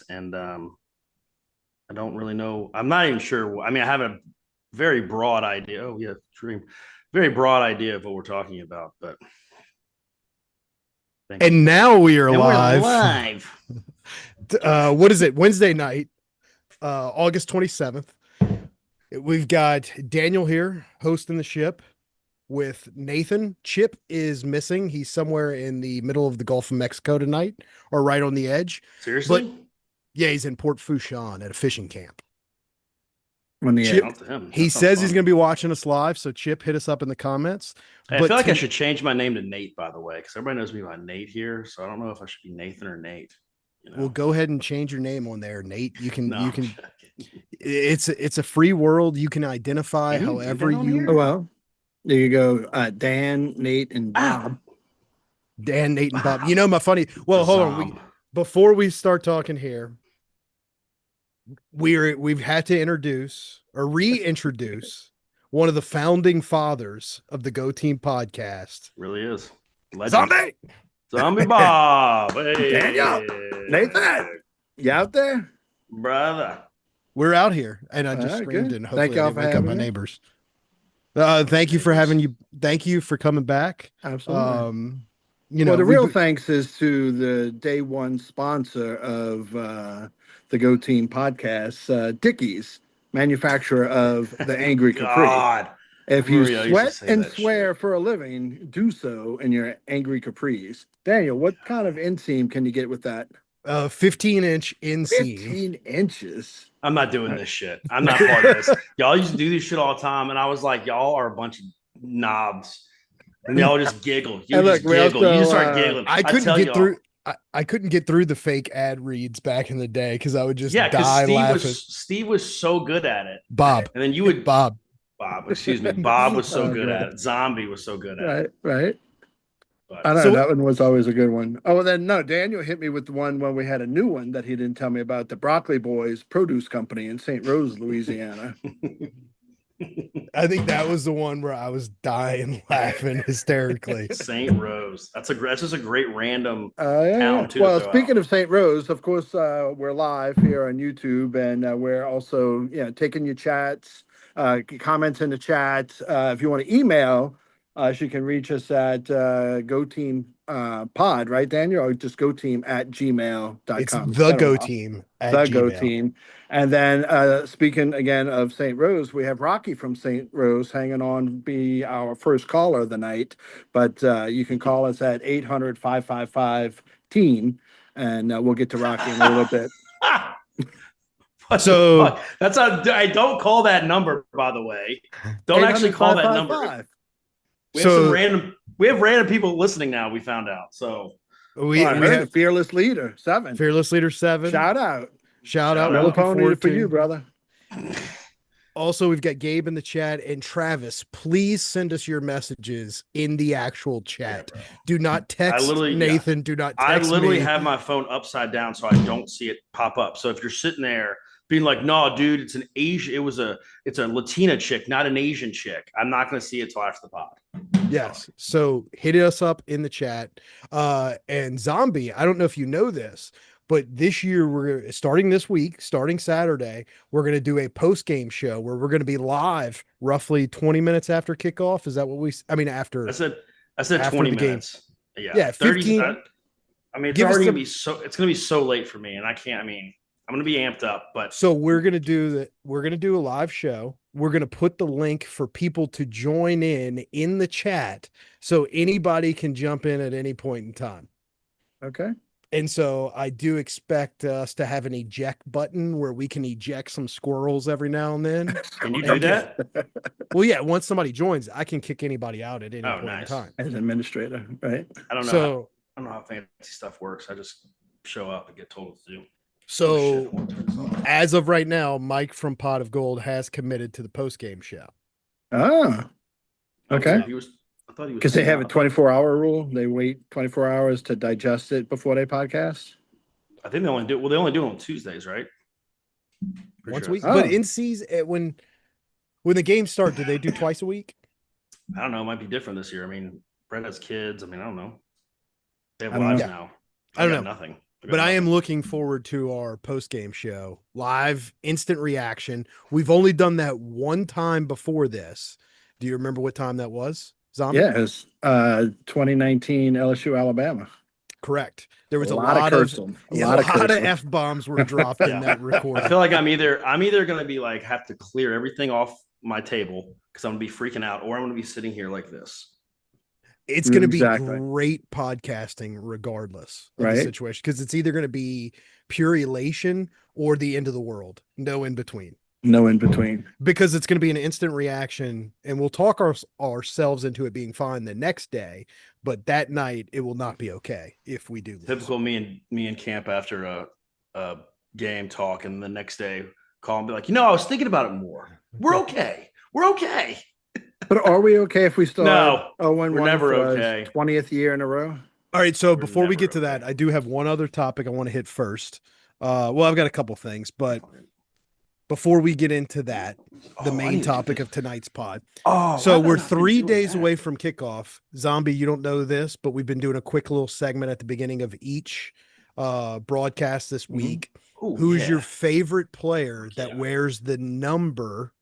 and I don't really know. I'm not even sure. I mean, I have a very broad idea. Oh yeah, dream. Very broad idea of what we're talking about, but thank you. And now we are And we're live. live. What is it? Wednesday night, August 27th. We've got Daniel here hosting the ship with Nathan. Chip is missing. He's somewhere in the middle of the Gulf of Mexico tonight, or right on the edge. But Seriously? yeah, he's in Port Fourchon at a fishing camp. On the Chip, Shout out to him. he That sounds says he's fun. going to be watching us live. So Chip, hit us up in the comments. Hey, I But feel like I should change my name to Nate, by the way, because everybody knows me by Nate here. So I don't know if I should be Nathan or Nate. You know? We'll go ahead and change your name on there, Nate. You can No, you can. It's a free world. You can identify Can you do however that on you. here? Oh, well, there you go. Dan, Nate, and Bob. Dan, Nate, and Bob. You know my funny. Well, hold on. Before we start talking here, we've had to introduce or reintroduce one of the founding fathers of the Go Team podcast. Really is. Legend. Zombie. Bob. Hey. Daniel. Nathan. You out there? Brother. We're out here, and I just All right, screamed, good. and hopefully Thank y'all I didn't for wake up having my me. neighbors. Thank you for having you. Thank you for coming back. Absolutely. You know, Well, the real thanks is to the day one sponsor of the Go Team podcast, Dickies, manufacturer of the Angry Capri. God. If you Maria used to sweat say and that swear shit. for a living, do so in your Angry Capris. Daniel, what kind of inseam can you get with that? 15-inch inseam. 15 inches. I'm not doing this shit. I'm not part of this. Y'all used to do this shit all the time, and I was like, y'all are a bunch of knobs. And y'all just giggle. You And just look, we giggle. You just also, start giggling. I couldn't tell get y'all. through. I couldn't get through the fake ad reads back in the day because I would just Yeah, because die laughing. Steve was so good at it. Bob. And then you would Bob. Excuse me. Bob was so Oh, good great. at it. Zombie was so good at it. Right. But I know So- that one was always a good one. Oh, and then no, Daniel hit me with the one when we had a new one that he didn't tell me about, the Broccoli Boys Produce Company in St. Rose, Louisiana. I think that was the one where I was dying laughing hysterically. St. Rose. That's just a great random Yeah. town too. Well, to throw speaking out. of St. Rose, of course, we're live here on YouTube, and we're also taking your chats, comments in the chat. If you want to email, you can reach us at Go Team Pod, right, Daniel? Or just goteam@gmail.com. It's the Go Team at The Go Gmail. Team. And then speaking again of St. Rose, we have Rocky from St. Rose hanging on to be our first caller of the night. But you can call us at 800-555-TEAM, and we'll get to Rocky in a little bit. What So- the fuck? That's I don't call that number, by the way. Don't actually call that number. 800-555. We have random people listening now. We found out. So We I heard have Fearless Leader 7. Fearless Leader 7. Shout out. Shout out. Shout out. Looking Pony forward for to you, brother. Also, we've got Gabe in the chat and Travis. Please send us your messages in the actual chat. Do not text Nathan. Do not I text literally me. have my phone upside down so I don't see it pop up. So if you're sitting there being like, "No, dude, it's an Asian. It's a Latina chick, not an Asian chick," I'm not going to see it till after the pod. Yes. So hit us up in the chat. And Zombie, I don't know if you know this, but this year we're starting this week, starting Saturday, we're going to do a post-game show where we're going to be live roughly 20 minutes after kickoff. Is that what after? I said after 20 the game. minutes. Yeah, 30. 15. I mean, it's Give us already some- gonna be it's gonna be so late for me, and I can't. I mean, I'm gonna be amped up, but So we're going to do that. We're going to do a live show. We're going to put the link for people to join in the chat so anybody can jump in at any point in time. Okay. And so I do expect us to have an eject button where we can eject some squirrels every now and then. can you do that? Well, yeah, once somebody joins, I can kick anybody out at any point nice. in time. As administrator, right? I don't know. So, I don't know how fancy stuff works. I just show up and get told what to do. so as of right now, Mike from Pot of Gold has committed to the post game show. Ah, okay. I thought he was. Because they have a 24-hour rule. They wait 24 hours to digest it before they podcast. I think they only do. Well, they only do it on Tuesdays, right? Pretty Once a sure. week, Oh. but in season when the games start, do they do twice a week? I don't know. It might be different this year. I mean, Brett has kids. I mean, I don't know. They have I don't lives know. now. I don't got know. Nothing. got But I am nothing. looking forward to our post game show, live instant reaction. We've only done that one time before this. Do you remember what time that was, Zombie? Yeah, it's 2019 LSU Alabama. Correct. There was A a lot of lot of cursing. A yeah, lot a of lot of cursing. f bombs were dropped in Yeah. that I recording. feel like I'm either gonna be like have to clear everything off my table because I'm gonna be freaking out, or I'm gonna be sitting here like this. It's going to be Exactly. great podcasting regardless of the Right. situation because it's either going to be pure elation or the end of the world. No in between. No in between. Because it's going to be an instant reaction and we'll talk ourselves into it being fine the next day, but that night it will not be okay if we do lose. Typical me and Camp after a game talk, and the next day call and be like, I was thinking about it more. We're okay. We're okay. But are we okay if we start No, 0-1 we're never for our okay. 20th year in a row? All right, so We're before we never get to that, okay. I do have one other topic I want to hit first. Well, I've got a couple things, but before we get into that, the main topic of tonight's pod. So we're 3 days away from kickoff. Zombie, you don't know this, but we've been doing a quick little segment at the beginning of each broadcast this week. Ooh, Who's yeah. your favorite player that Yeah. wears the number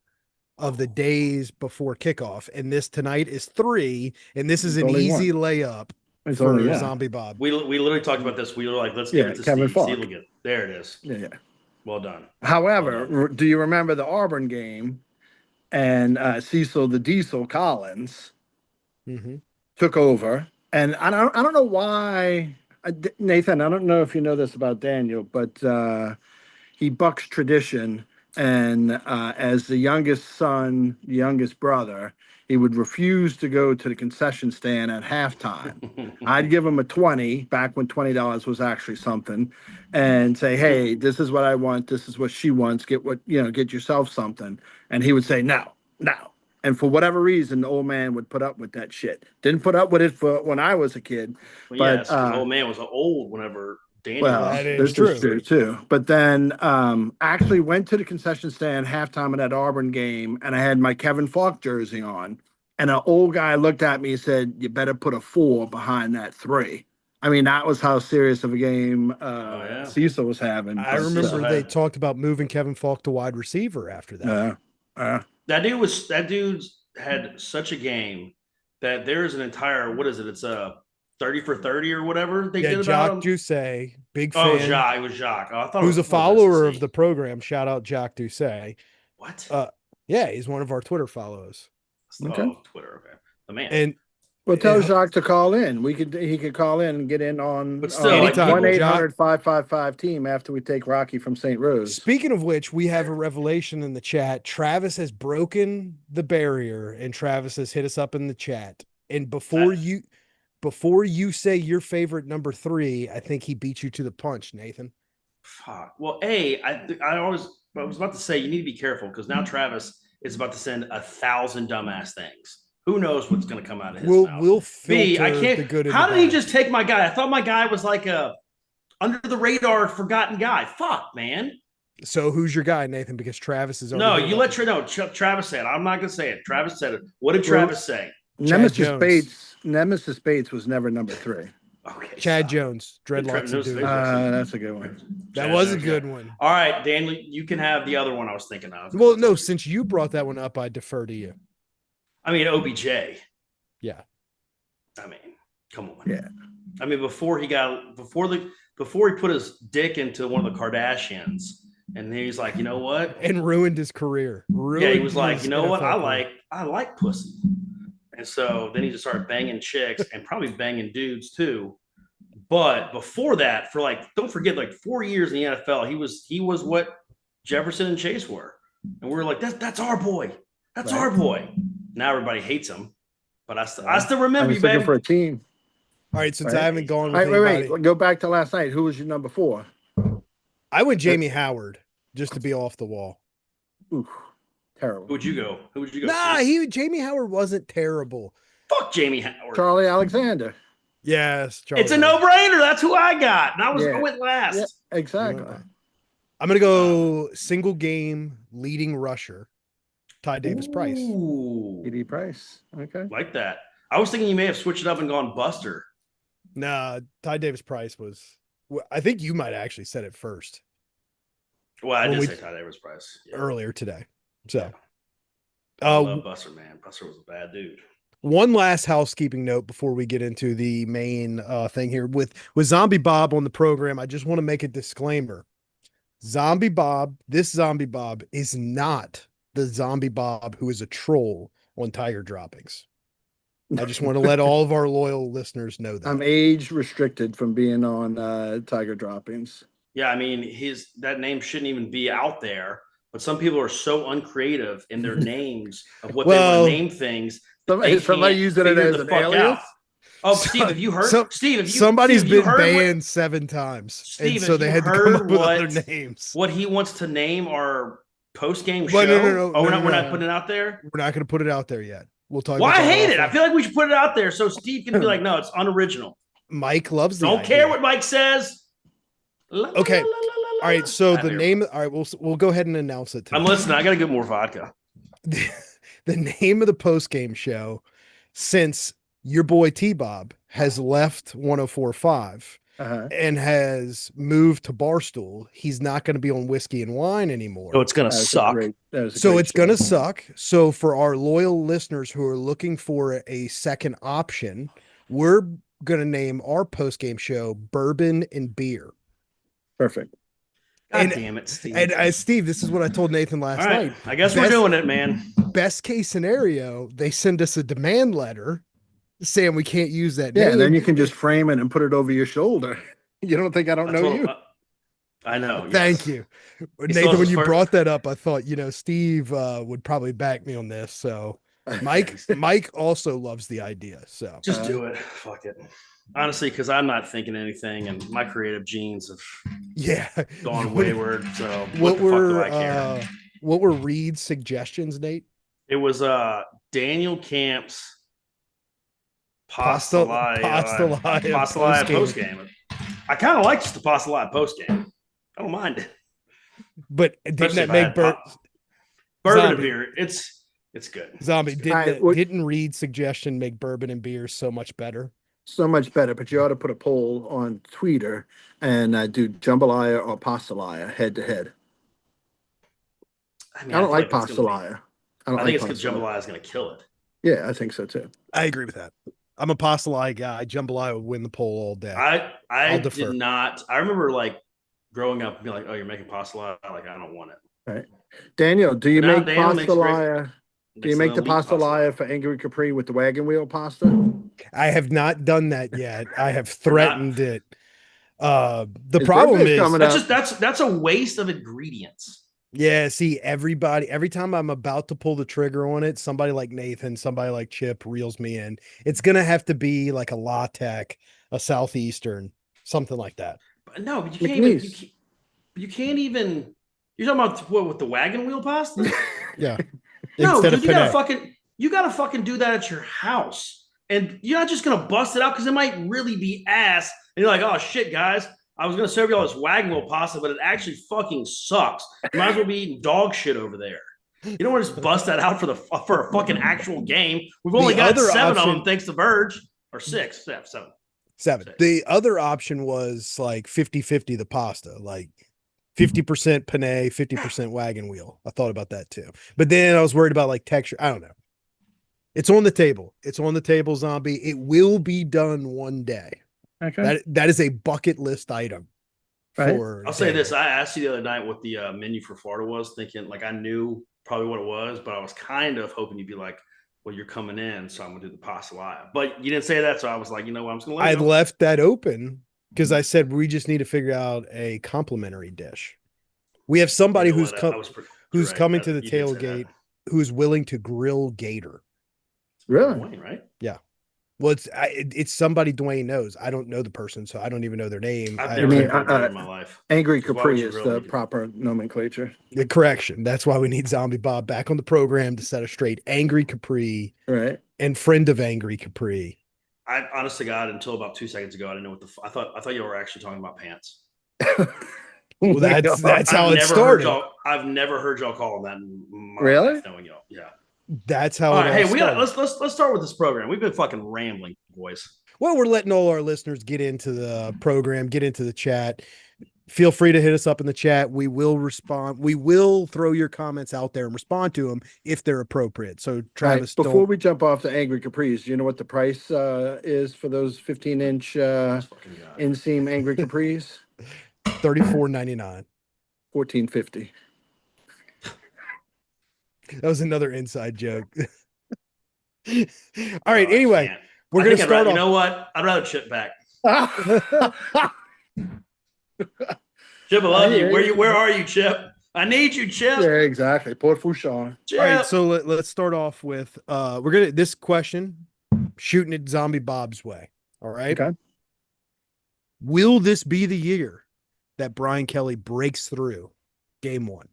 of the days before kickoff? And this tonight is 3, and this is It's an only easy layup It's for only, yeah. Zombie Bob. We literally talked about this. We were like, let's give Yeah, it to Kevin Steve. Falk. Steve will get there. It is. Yeah. Well done. However, do you remember the Auburn game and Cecil the Diesel Collins Mm-hmm. took over? And I don't know why, Nathan, I don't know if you know this about Daniel, but he bucks tradition. And as the youngest son, the youngest brother, he would refuse to go to the concession stand at halftime. I'd give him a 20 back when $20 was actually something and say, hey, this is what I want. This is what she wants. Get yourself something. And he would say, no. And for whatever reason, the old man would put up with that shit. Didn't put up with it for when I was a kid. Well, But, yes, the old man was old whenever Daniel Well, was. That is this is true. true too. But then actually went to the concession stand halftime of that Auburn game, and I had my Kevin Falk jersey on. And an old guy looked at me and said, "You better put a 4 behind that 3." I mean, that was how serious of a game yeah. Cecil was having. I But, remember had- they talked about moving Kevin Falk to wide receiver after that. That dude had such a game that there is an entire, what is it? It's a 30 for 30 or whatever they Yeah, did about Jacques him. Doucet, big Oh, it fan. was Jacques. Oh, I thought it Who's a was follower of SEC. the program. Shout out Jacques Doucet. What? Yeah, he's one of our Twitter follows. Okay. Oh, Twitter. Okay. The man. And well, tell Yeah. Jacques to call in. He could call in and get in on But still, like, people- 1-800-555-team after we take Rocky from St. Rose. speaking of which, we have a revelation in the chat. Travis has broken the barrier, and Travis has hit us up in the chat. And before you say your favorite number 3, I think he beat you to the punch, Nathan. Fuck. Well, I was about to say you need to be careful because now Travis is about to send 1,000 dumbass things. Who knows what's going to come out of his mouth? We'll B, filter I the can't. good and How the did he bad. just take my guy? I thought my guy was like a under the radar forgotten guy. Fuck, man. So who's your guy, Nathan? Because Travis is No, already you up. let Travis say it. I'm not going to say it. Travis said it. What did Travis say? Nemesis Bates was never number 3. Okay, Chad stop. Jones, dreadlocks and dude. That's a good one. That Chad was a Jones, good yeah. one. All right, Daniel, you can have the other one I was thinking of. Well, no, since you brought that one up, I defer to you. I mean, OBJ. Yeah. I mean, come on. Yeah. I mean, before he put his dick into one of the Kardashians, and then he's like, you know what? And ruined his career. Yeah, he was like, his you know what? NFL career. I like pussy. And so then he just started banging chicks and probably banging dudes too. But before that, don't forget, 4 years in the NFL, he was what Jefferson and Chase were. And we were like, that's our boy. That's Right. our boy. Now everybody hates him. But I still remember I you, was looking baby. for a team. All right, since Right. I haven't gone All with right, anybody, wait. Go back to last night. Who was your number 4? I went Jamie Howard just to be off the wall. Ooh, terrible. Who would you go? Nah, Steve? Jamie Howard wasn't terrible. Fuck Jamie Howard. Charlie Alexander. Yes, It's a Charlie. no-brainer. That's who I got. And I went last. Yeah, exactly. Yeah. I'm gonna go single game leading rusher, Ty Davis Price. Ooh, TD Price. Okay. like that. I was thinking you may have switched it up and gone Buster. Nah, Ty Davis Price was I think you might have actually said it first Well, I when did we say Ty Davis Price. Yeah. earlier today. So, I uh, love Buster, man. Buster was a bad dude. one last housekeeping note before we get into the main thing here with Zombie Bob on the program. I just want to make a disclaimer. This Zombie Bob is not the Zombie Bob who is a troll on Tiger Droppings. I just want to let all of our loyal listeners know that. I'm age restricted from being on Tiger Droppings. Yeah, I mean, that name shouldn't even be out there. But some people are so uncreative in their names of what they Well, want to name things. Somebody can't using it figure as the an fuck alias. out. Oh, Steve, have you heard? Steve, have you? Somebody's Steve, have you been heard banned 7 times, Steve, and so have they you had to come up heard with other names. what he wants to name our post game show? Well, no, we're no. not putting it out there. We're not going to put it out there yet. We'll talk. Well, about I that hate it. offline. I feel like we should put it out there so Steve can be like, no, it's unoriginal. Mike loves the Don't idea. care what Mike says. Okay. All right. So the name. All right. We'll go ahead and announce it. I'm listening. I got to get more vodka. The name of the post game show, since your boy T Bob has left 104.5 and has moved to Barstool, he's not going to be on Whiskey and Wine anymore. So it's going to suck. So it's going to suck. So for our loyal listeners who are looking for a second option, we're going to name our post game show Bourbon and Beer. Perfect. God damn it, Steve. And Steve, this is what I told Nathan last night. I guess we're doing it, man. Best case scenario, they send us a demand letter saying we can't use that name. Yeah, and then you can just frame it and put it over your shoulder. You don't think I don't know you? I know. Thank you. Nathan, when you brought that up, I thought, Steve would probably back me on this. So Mike also loves the idea. So just do it. Fuck it. Honestly, because I'm not thinking anything, and my creative genes have gone wayward. So what do I care? What were Reed's suggestions, Nate? It was Daniel Camp's Pasta Live post game. I kind of like just the Pasta Live post game. I don't mind it. But didn't that make bourbon and beer? It's good. Zombie, didn't Reed's suggestion make bourbon and beer so much better? So much better, but you ought to put a poll on Twitter and do jambalaya or pastalaya head to head. I don't like pastalaya. I think it's because jambalaya is going to kill it. Yeah, I think so too. I agree with that. I'm a pastalaya guy. Jambalaya would win the poll all day. I did not. I remember like growing up being like, "Oh, you're making pastalaya." Like, I don't want it. Right, Daniel, do you make pastalaya? Do you make the pastalaya for Angry Capri with the wagon wheel pasta? I have not done that yet. I have threatened it. The problem is that's a waste of ingredients. Yeah, see, every time I'm about to pull the trigger on it, somebody like Nathan, somebody like Chip reels me in. It's gonna have to be like a La Tech, a Southeastern, something like that. No, but you can't even. You're talking about what with the wagon wheel pasta? Yeah. No, dude, you gotta fucking do that at your house. And you're not just gonna bust it out because it might really be ass. And you're like, oh shit, guys, I was gonna serve you all this wagon wheel pasta, but it actually fucking sucks. You might as well be eating dog shit over there. You don't want to just bust that out for a fucking actual game. We've only got 7 of them thanks to Verge. Or 6. Yeah, 7. 7. 6. The other option was like 50-50 the pasta, like 50% penne, 50% wagon wheel. I thought about that too. But then I was worried about like texture. I don't know. It's on the table. It's on the table, Zombie. It will be done one day. Okay. That is a bucket list item. Right. I'll say this. I asked you the other night what the menu for Florida was, thinking like I knew probably what it was, but I was kind of hoping you'd be like, well, you're coming in, so I'm going to do the pasta live. But you didn't say that, so I was like, you know what, I'm just going to let you know. left that open because I said we just need to figure out a complimentary dish. We have somebody who's coming to the tailgate who's willing to grill gator. Really? Dwayne, right? Yeah. Well, it's somebody Dwayne knows. I don't know the person, so I don't even know their name. I've never heard in my life. Angry Capri is the proper nomenclature. The correction. That's why we need Zombie Bob back on the program to set us straight. Angry Capri, right? And friend of Angry Capri. I honest to God, until about 2 seconds ago, I didn't know what I thought you were actually talking about pants. Well, that's how it started. I've never heard y'all call them that. Really? Knowing y'all, yeah. That's how. All right, hey, let's start with this program. We've been fucking rambling, boys. Well, we're letting all our listeners get into the program, get into the chat. Feel free to hit us up in the chat. We will respond. We will throw your comments out there and respond to them if they're appropriate. So, All right, Travis, before don't. we jump off to Angry Capris, do you know what the price is for those 15-inch inseam Angry Capris? $34.99. $14.50. That was another inside joke. All right. Oh, I Anyway, can't. we're I going to think I'd start rather- off. You know what? I'd rather Chip back. Chip, I love you. Where are you, Chip? I need you, Chip. Yeah, exactly. Port Fouchon. Chip. All right, so let's start off with we're gonna this question, shooting it Zombie Bob's way. All right. Okay. Will this be the year that Brian Kelly breaks through game one?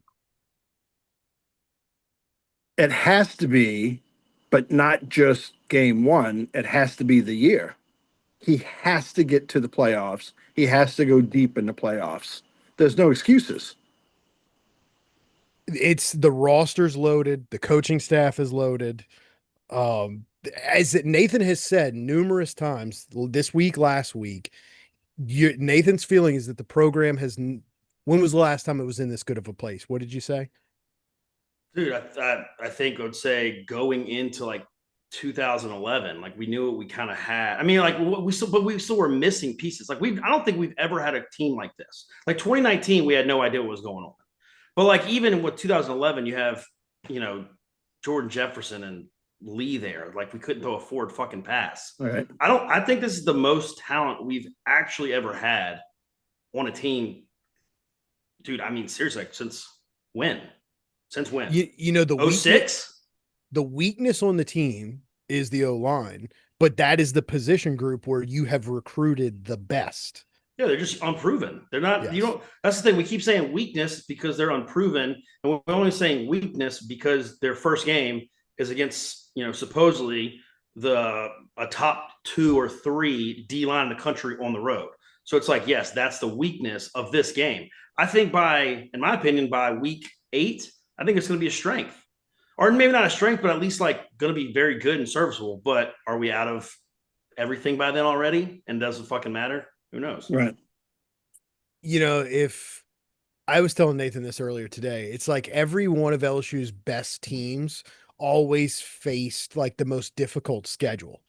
It has to be, but not just game one. It has to be the year. He has to get to the playoffs. He has to go deep in the playoffs. There's no excuses. It's the roster's loaded, the coaching staff is loaded. As Nathan has said numerous times this week, last week, Nathan's feeling is that the program has. When was the last time it was in this good of a place? What did you say? Dude, I think I would say going into like 2011, like we knew what we kind of had. I mean, like we still were missing pieces. Like I don't think we've ever had a team like this. Like 2019, we had no idea what was going on. But like even with 2011, you have, Jordan Jefferson and Lee there. Like we couldn't throw a forward fucking pass. All right. I think this is the most talent we've actually ever had on a team. Dude, I mean, seriously, like, since when? Since when? The 06? The weakness on the team is the O-line, but that is the position group where you have recruited the best. Yeah, they're just unproven. They're not, Yes. That's the thing. We keep saying weakness because they're unproven. And we're only saying weakness because their first game is against, supposedly a top 2 or 3 D line in the country on the road. So it's like, yes, that's the weakness of this game. I think in my opinion, by week 8, I think it's going to be a strength. Or maybe not a strength, but at least like going to be very good and serviceable. But are we out of everything by then already? And does it fucking matter? Who knows? Right. If I was telling Nathan this earlier today, it's like every one of LSU's best teams always faced like the most difficult schedule.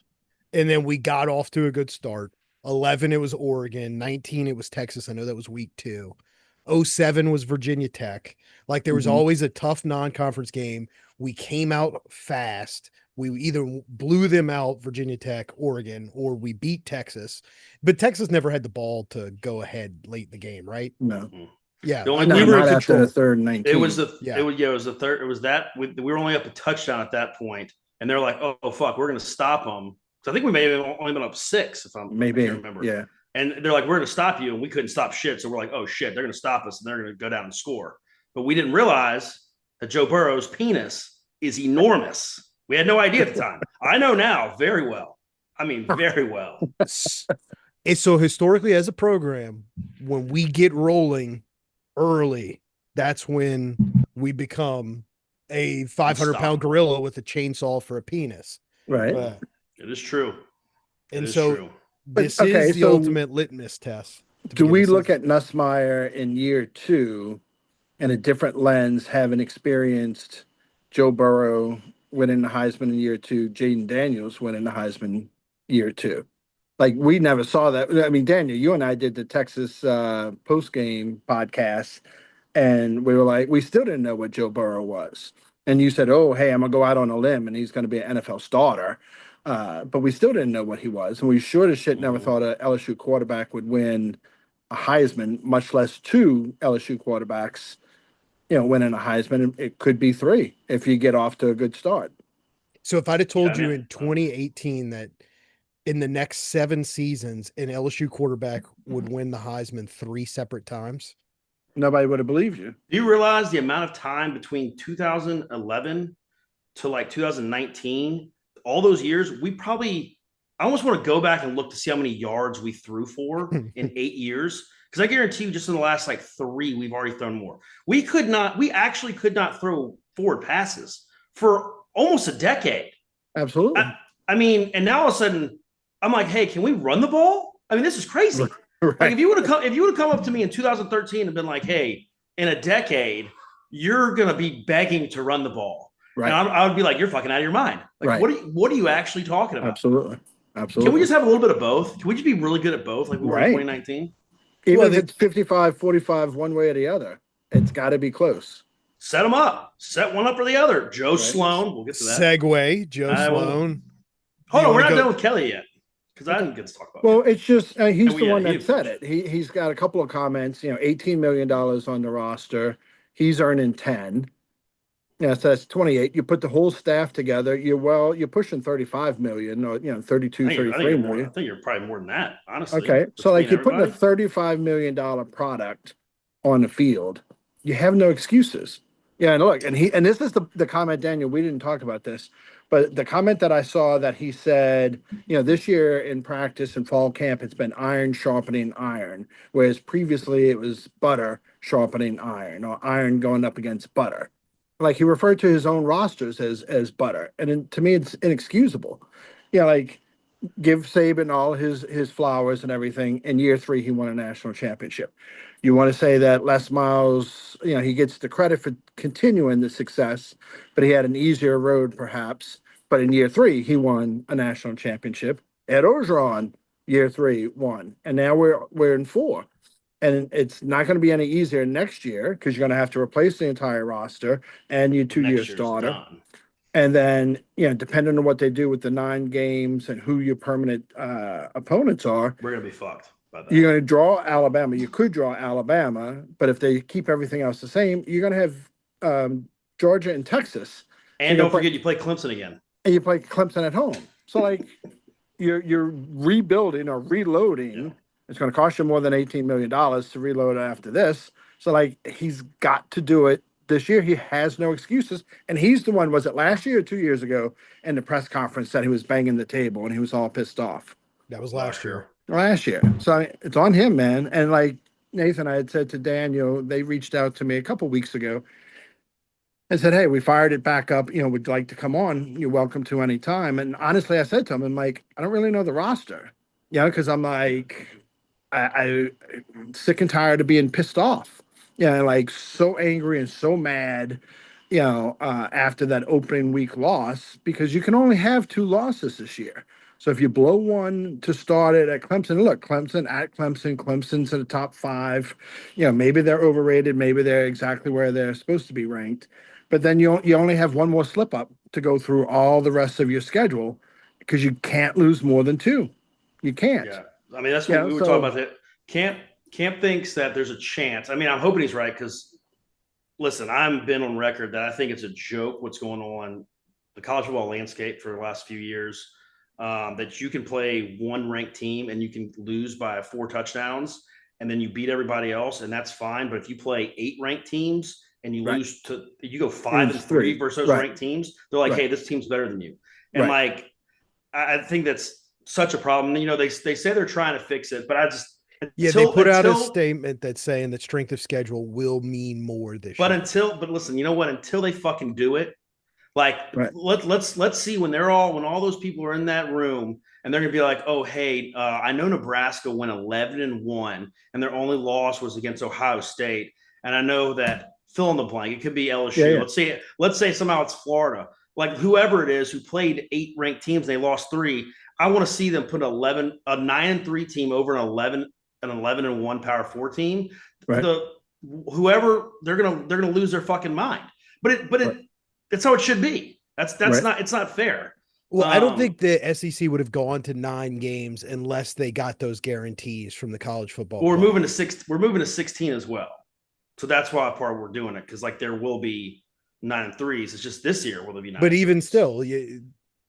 And then we got off to a good start. 11, it was Oregon. 19, it was Texas. I know that was week 2. 07 was Virginia Tech. Like there was always a tough non-conference game. We came out fast. We either blew them out, Virginia Tech, Oregon, or we beat Texas. But Texas never had the ball to go ahead late in the game, right? No. Yeah, The only like, time- we were Not in after control. the third 19. It was the Yeah. it was the third. It was that we were only up a touchdown at that point, and they're like, "Oh fuck, we're gonna stop them." So I think we may have only been up 6, if I Maybe. can't remember. Yeah. And they're like, "We're gonna stop you," and we couldn't stop shit. So we're like, "Oh shit, they're gonna stop us, and they're gonna go down and score." But we didn't realize that Joe Burrow's penis is enormous. We had no idea at the time. I know now very well. I mean, very well. It's so historically as a program, when we get rolling early, that's when we become a 500-pound gorilla with a chainsaw for a penis. Right. It is true. It And is so true. this But, okay, is the so ultimate litmus test. to Do begin we the look season. at Nussmeier in year 2 in a different lens, having experienced Joe Burrow winning the Heisman in year 2, Jaden Daniels winning the Heisman year 2? Like we never saw that. I mean, Daniel, you and I did the Texas post game podcast, and we were like, we still didn't know what Joe Burrow was. And you said, "Oh, hey, I'm gonna go out on a limb, and he's gonna be an NFL starter." But we still didn't know what he was, and we sure as shit never thought a LSU quarterback would win a Heisman, much less 2 LSU quarterbacks, winning a Heisman. It could be 3 if you get off to a good start. So if I'd have told Yeah, you man. in 2018 that in the next 7 seasons, an LSU quarterback would win the Heisman 3 separate times, Nobody would have believed you. Do you realize the amount of time between 2011 to like 2019, all those years, I almost want to go back and look to see how many yards we threw for in 8 years. Because I guarantee you just in the last like 3, we've already thrown more. We actually could not throw forward passes for almost a decade. Absolutely. I mean, and now all of a sudden, I'm like, hey, can we run the ball? I mean, this is crazy. Like Right. if you would have come up to me in 2013 and been like, hey, in a decade, you're gonna be begging to run the ball. And Right. I would be like, you're fucking out of your mind. Like, Right. what are you actually talking about? Absolutely. Can we Absolutely. just have a little bit of both? Can we just be really good at both, like we were in Right. 2019? Even Well, if it's 55-45 one way or the other, it's got to be close. Set them up. Set one up for the other. Joe Right. Sloan. We'll get to that. Segue, Joe I will- Sloan. Hold You on, we're wanna not go- done with Kelly yet because I didn't get to talk about. Well, Kelly. it's just he's Oh, the yeah, one that he- said it. He's got a couple of comments. $18 million on the roster. He's earning 10. Yeah, so that's 28. You put the whole staff together, you're pushing 35 million or 32, I think 33 you're million. I think you're probably more than that, honestly. Okay. So like you're between putting a everybody. $35 million product on the field. You have no excuses. Yeah, and look, and this is the comment, Daniel, we didn't talk about this, but the comment that I saw that he said, this year in practice and fall camp, it's been iron sharpening iron, whereas previously it was butter sharpening iron or iron going up against butter. Like he referred to his own rosters as butter. To me, it's inexcusable. Like give Saban all his flowers and everything. In year 3, he won a national championship. You want to say that Les Miles, he gets the credit for continuing the success, but he had an easier road perhaps. But in year 3, he won a national championship. Ed Orgeron, year 3, won, and now we're in 4. And it's not going to be any easier next year because you're going to have to replace the entire roster and your 2-year Next year's starter. done. And then, depending on what they do with the 9 games and who your permanent opponents are, We're gonna be fucked by that. you're going to draw Alabama. You could draw Alabama, but if they keep everything else the same, you're going to have Georgia and Texas, And don't forget, you play Clemson again. and you play Clemson at home. So like, you're rebuilding or reloading. Yeah. It's going to cost you more than $18 million to reload after this. So like, he's got to do it this year. He has no excuses. And he's the one, was it last year or 2 years ago in the press conference that he was banging the table and he was all pissed off? That was last year. Last year. So I mean, it's on him, man. And like Nathan, I had said to Daniel, they reached out to me a couple weeks ago and said, hey, we fired it back up. Would like to come on. You're welcome to any time. And honestly, I said to him, I'm like, I don't really know the roster. Because I'm like, I'm sick and tired of being pissed off. Like so angry and so mad, after that opening week loss, because you can only have 2 losses this year. So if you blow one to start it at Clemson, look, Clemson's in the top 5. Maybe they're overrated. Maybe they're exactly where they're supposed to be ranked. But then you only have one more slip up to go through all the rest of your schedule because you can't lose more than 2. You can't. Yeah. I mean, that's what we were talking about. That Camp thinks that there's a chance. I mean, I'm hoping he's right because, listen, I've been on record that I think it's a joke what's going on the college football landscape for the last few years. That you can play one ranked team and you can lose by 4 touchdowns and then you beat everybody else and that's fine. But if you play 8 ranked teams and you lose you go 5-3 versus those ranked teams, they're like, hey, this team's better than you. And like, I think that's such a problem. They say they're trying to fix it, but I just, they put out a statement that's saying that strength of schedule will mean more this year. But listen, you know what? Until they fucking do it, like let's see when all those people are in that room and they're gonna be like, oh hey, I know Nebraska went 11-1 and their only loss was against Ohio State, and I know that fill in the blank, it could be LSU. Let's say somehow it's Florida. Like whoever it is who played 8 ranked teams and they lost 3. I want to see them put a 9-3 team over an 11-1 Power 4 team. Right. Whoever they're gonna lose their fucking mind. But it's how it should be. That's not, it's not fair. Well, I don't think the SEC would have gone to 9 games unless they got those guarantees from the college football. Well, we're moving to 16 as well. So that's why we're doing it, because like there will be 9-3s. It's just this year will there be 9. But even still,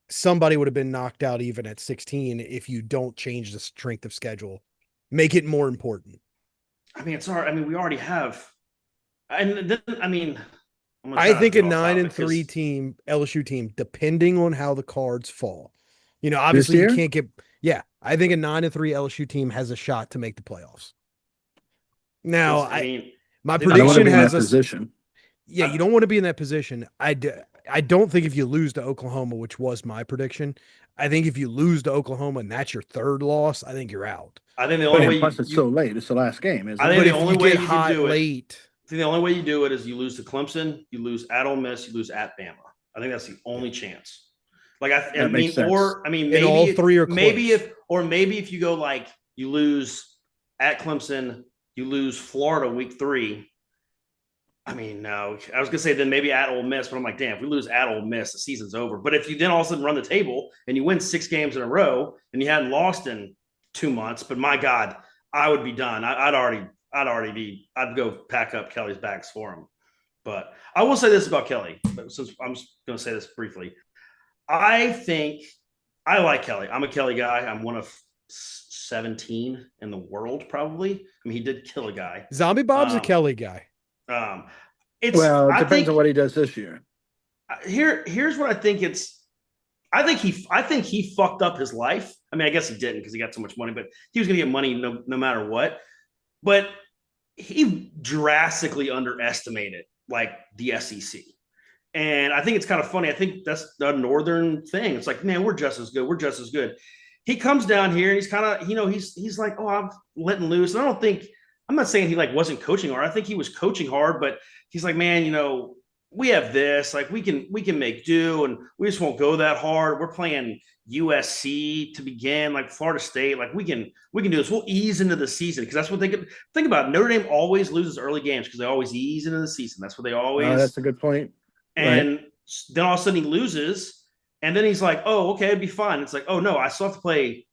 somebody would have been knocked out even at 16 if you don't change the strength of schedule. Make it more important. I mean, we already have. And then, I think a 9-3 team, LSU team, depending on how the cards fall, obviously you can't get. Yeah, I think a 9-3 LSU team has a shot to make the playoffs. Now, my prediction has a position. Yeah, you don't want to be in that position. I don't think if you lose to Oklahoma, which was my prediction, I think if you lose to Oklahoma and that's your third loss, I think you're out. I think the But only way plus, it's so late. It's the last game, isn't I it? think But the if only you way get you hot can do it, late, I think the only way you do it is you lose to Clemson, you lose at Ole Miss, you lose at Bama. I think that's the only chance. Like I That makes mean, sense. or I mean, And all maybe three are maybe close. maybe if you go like you lose at Clemson, you lose Florida week 3. I mean, no, I was gonna say then maybe at Ole Miss, but I'm like, damn, if we lose at Ole Miss, the season's over. But if you then all of a sudden run the table and you win 6 games in a row and you hadn't lost in 2 months, but my God, I would be done. I'd go pack up Kelly's bags for him. But I will say this about Kelly, since I'm just gonna say this briefly. I think I like Kelly. I'm a Kelly guy. I'm one of 17 in the world, probably. I mean, he did kill a guy. Zombie Bob's a Kelly guy. Um, it's Well, it I depends think on what he does this year. here's what I think it's. I think he fucked up his life. I mean, I guess he didn't because he got so much money, but he was gonna get money no matter what. But he drastically underestimated like the SEC. And I think it's kind of funny. I think that's the northern thing. It's like, man, we're just as good. We're just as good. He comes down here and he's kind of, he's like, oh, I'm letting loose. And I'm not saying he like wasn't coaching hard. I think he was coaching hard, but he's like, man, we have this, like we can make do, and we just won't go that hard. We're playing USC to begin, like Florida State, like we can do this. We'll ease into the season because that's what they could think about. Notre Dame always loses early games because they always ease into the season. That's what they always. That's a good point. And right. Then all of a sudden he loses, and then he's like, oh, okay, it'd be fine. It's like, oh no, I still have to play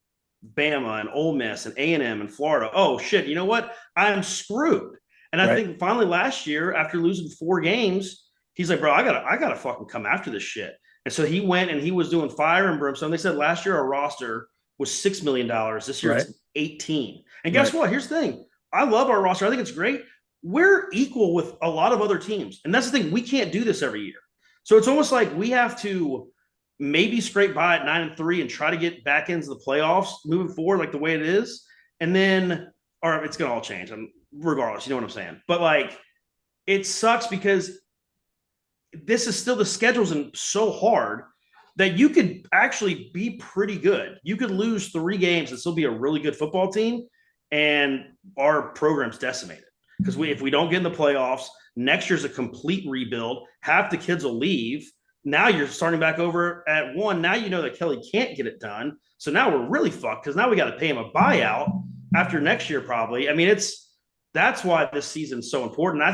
Bama and Ole Miss and A&M and Florida. Oh shit, you know what? I'm screwed. And I think finally last year, after losing 4 games, he's like, bro, I gotta fucking come after this shit. And so he went and he was doing fire and brimstone. They said last year our roster was $6 million. This year it's 18. And guess what? Here's the thing. I love our roster. I think it's great. We're equal with a lot of other teams. And that's the thing. We can't do this every year. So it's almost like we have to maybe scrape by at 9-3 and try to get back into the playoffs moving forward, like the way it is. And then, or it's going to all change. Regardless, you know what I'm saying? But like, it sucks because this is still, the schedule's so hard that you could actually be pretty good. You could lose 3 games and still be a really good football team. And our program's decimated. Because if we don't get in the playoffs, next year's a complete rebuild. Half the kids will leave. Now you're starting back over at 1. Now you know that Kelly can't get it done. So now we're really fucked because now we got to pay him a buyout after next year probably. I mean, that's why this season's so important. I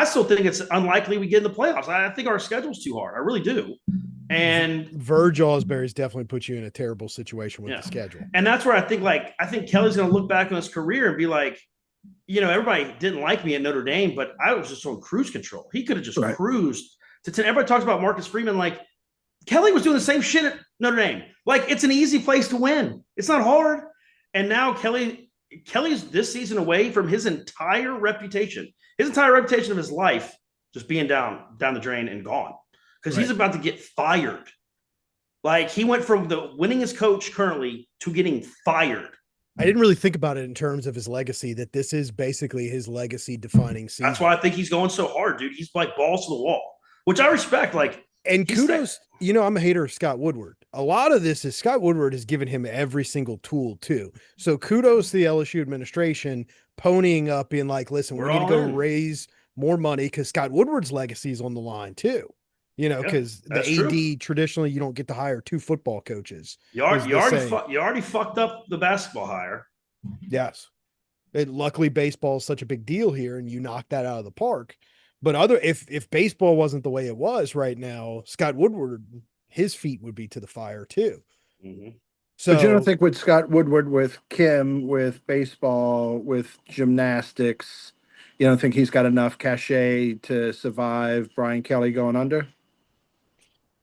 still think it's unlikely we get in the playoffs. I think our schedule's too hard. I really do. And Verge Osbury's definitely put you in a terrible situation with the schedule. And that's where I think Kelly's going to look back on his career and be like, everybody didn't like me at Notre Dame, but I was just on cruise control. He could have just cruised to 10. Everybody talks about Marcus Freeman. Like Kelly was doing the same shit at Notre Dame. Like it's an easy place to win. It's not hard. And now Kelly's this season away from his entire reputation of his life, just being down the drain and gone. Because he's about to get fired. Like he went from the winningest coach currently to getting fired. I didn't really think about it in terms of his legacy, that this is basically his legacy defining season. That's why I think he's going so hard, dude. He's like balls to the wall, which I respect. Like, and kudos, I'm a hater of Scott Woodward. A lot of this is Scott Woodward has given him every single tool too. So kudos to the LSU administration ponying up, being like, listen, we need to go raise more money because Scott Woodward's legacy is on the line too. Because the AD traditionally you don't get to hire 2 football coaches. You already fucked up the basketball hire. Yes. Luckily baseball is such a big deal here and you knocked that out of the park. But if baseball wasn't the way it was right now, Scott Woodward, his feet would be to the fire too. Mm-hmm. So, but you don't think with Scott Woodward, with Kim, with baseball, with gymnastics, you don't think he's got enough cachet to survive Brian Kelly going under?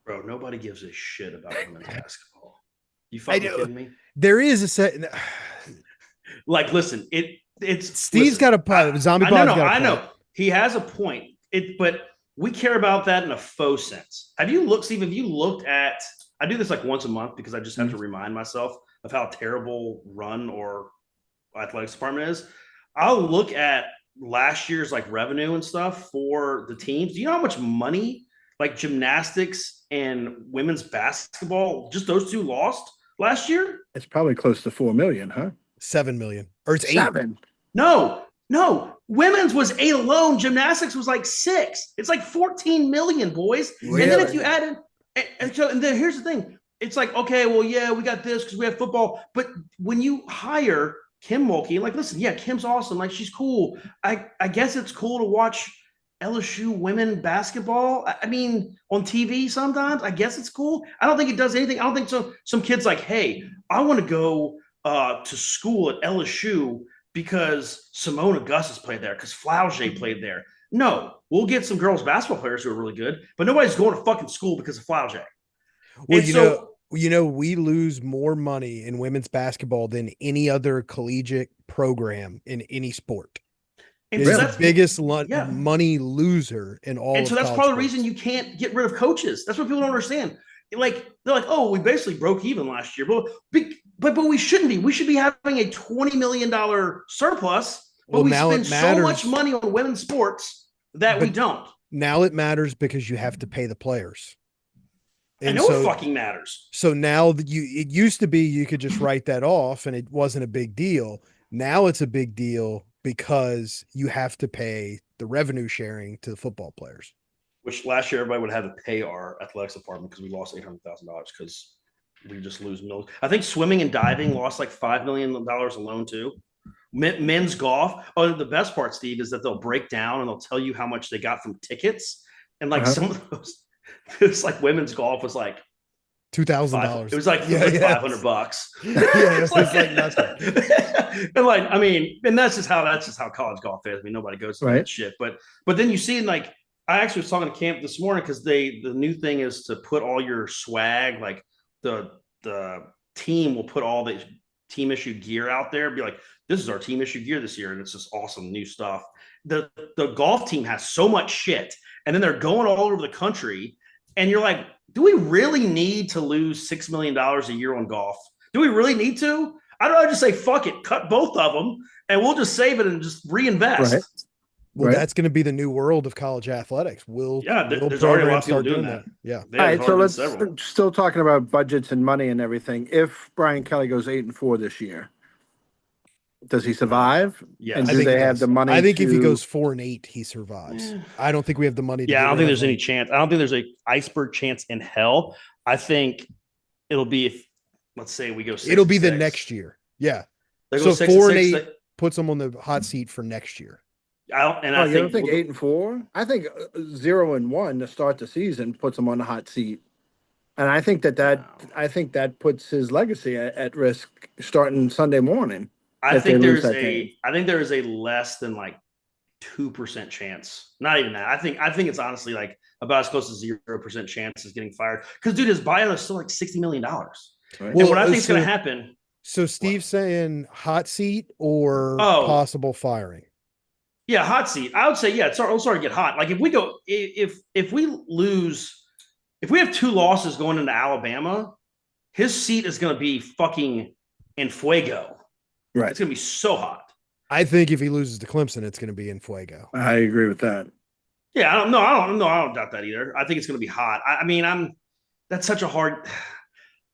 Bro, nobody gives a shit about women's basketball. You fucking kidding me? There is a set. Like, listen, Steve's got a point. Zombie Bob's got a point. I know. He has a point. But we care about that in a faux sense. Have you looked, Steve? Have you looked at? I do this like once a month because I just have to remind myself of how terrible run or athletics department is. I'll look at last year's like revenue and stuff for the teams. Do you know how much money like gymnastics and women's basketball, just those two lost last year? It's probably close to 4 million, huh? 7 million, or it's 8. 7. No. Women's was 8 alone. Gymnastics was like 6. It's like 14 million, boys. Really? And then if you add in, and then here's the thing. It's like, okay, well, yeah, we got this because we have football. But when you hire Kim Mulkey, like, listen, yeah, Kim's awesome. Like, she's cool. I guess it's cool to watch LSU women basketball. I mean, on TV sometimes. I guess it's cool. I don't think it does anything. I don't think so. Some kid's like, hey, I want to go to school at LSU because Simone Augustus played there, because Flaugier played there. No, we'll get some girls basketball players who are really good, but nobody's going to fucking school because of Flaugier. Well, And we lose more money in women's basketball than any other collegiate program in any sport. And It's so the that's biggest yeah. money loser in all. And so of that's college part of the sports. reason you can't get rid of coaches. That's what people don't understand. Like, they're like, oh, we basically broke even last year, but we shouldn't be. We should be having a $20 million surplus, but Well, we now it spend so much matters. money on women's sports that we But don't. Now it matters because you have to pay the players. I know it fucking matters. So now that it used to be you could just write that off and it wasn't a big deal. Now it's a big deal because you have to pay the revenue sharing to the football players. Which last year everybody would have to pay our athletics department because we lost $800,000 because we just lose millions. I think swimming and diving lost like $5 million alone too. Men's golf. Oh, the best part, Steve, is that they'll break down and they'll tell you how much they got from tickets. And like some of those, it's like women's golf was like $2,000. It was like, Yeah, yeah. $500. Yeah, it was like nothing. And like, I mean, and that's just how college golf is. I mean, nobody goes to that shit. But then you see, like, I actually was talking to camp this morning because the new thing is to put all your swag, like the team will put all the team issue gear out there, be like, this is our team issue gear this year, and it's just awesome new stuff. The golf team has so much shit, and then they're going all over the country, and you're like, do we really need to lose $6 million a year on golf? Do we really need to? I don't know. Just say fuck it, cut both of them, and we'll just save it and just reinvest. Right. Well, that's going to be the new world of college athletics. There's already a lot of people doing that. Yeah. All right, so let's still talking about budgets and money and everything. If Brian Kelly goes 8-4 this year, does he survive? Yeah, And I do think they he have does. the money? I think if he to- goes 4-8, he survives. I don't think we have the money. Yeah, I don't get think rid there's of any him. chance. I don't think there's a iceberg chance in hell. I think it'll be if, let's say we go 6 It'll be the 6. next year. Yeah. They So go 6 4 6, and 8 puts him on the hot seat for next year. I you don't think 8-4? I think 0-1 to start the season puts him on the hot seat, and I think that puts his legacy at risk starting Sunday morning. I if they think lose there's that game. I think there is a less than like 2% chance. Not even that. I think it's honestly like about as close as 0% chance is getting fired. Because dude, his buyout is still like $60 million. Right. And Well, what I think is so- going to happen. So Steve's saying hot seat or Oh. possible firing. Yeah, hot seat. I would say, yeah, it's starting to get hot. Like if we go, if we lose, if we have 2 losses going into Alabama, his seat is going to be fucking en fuego. Right. It's going to be so hot. I think if he loses to Clemson, it's going to be in fuego. I agree with that. Yeah, I don't doubt that either. I think it's going to be hot. I mean, that's such a hard.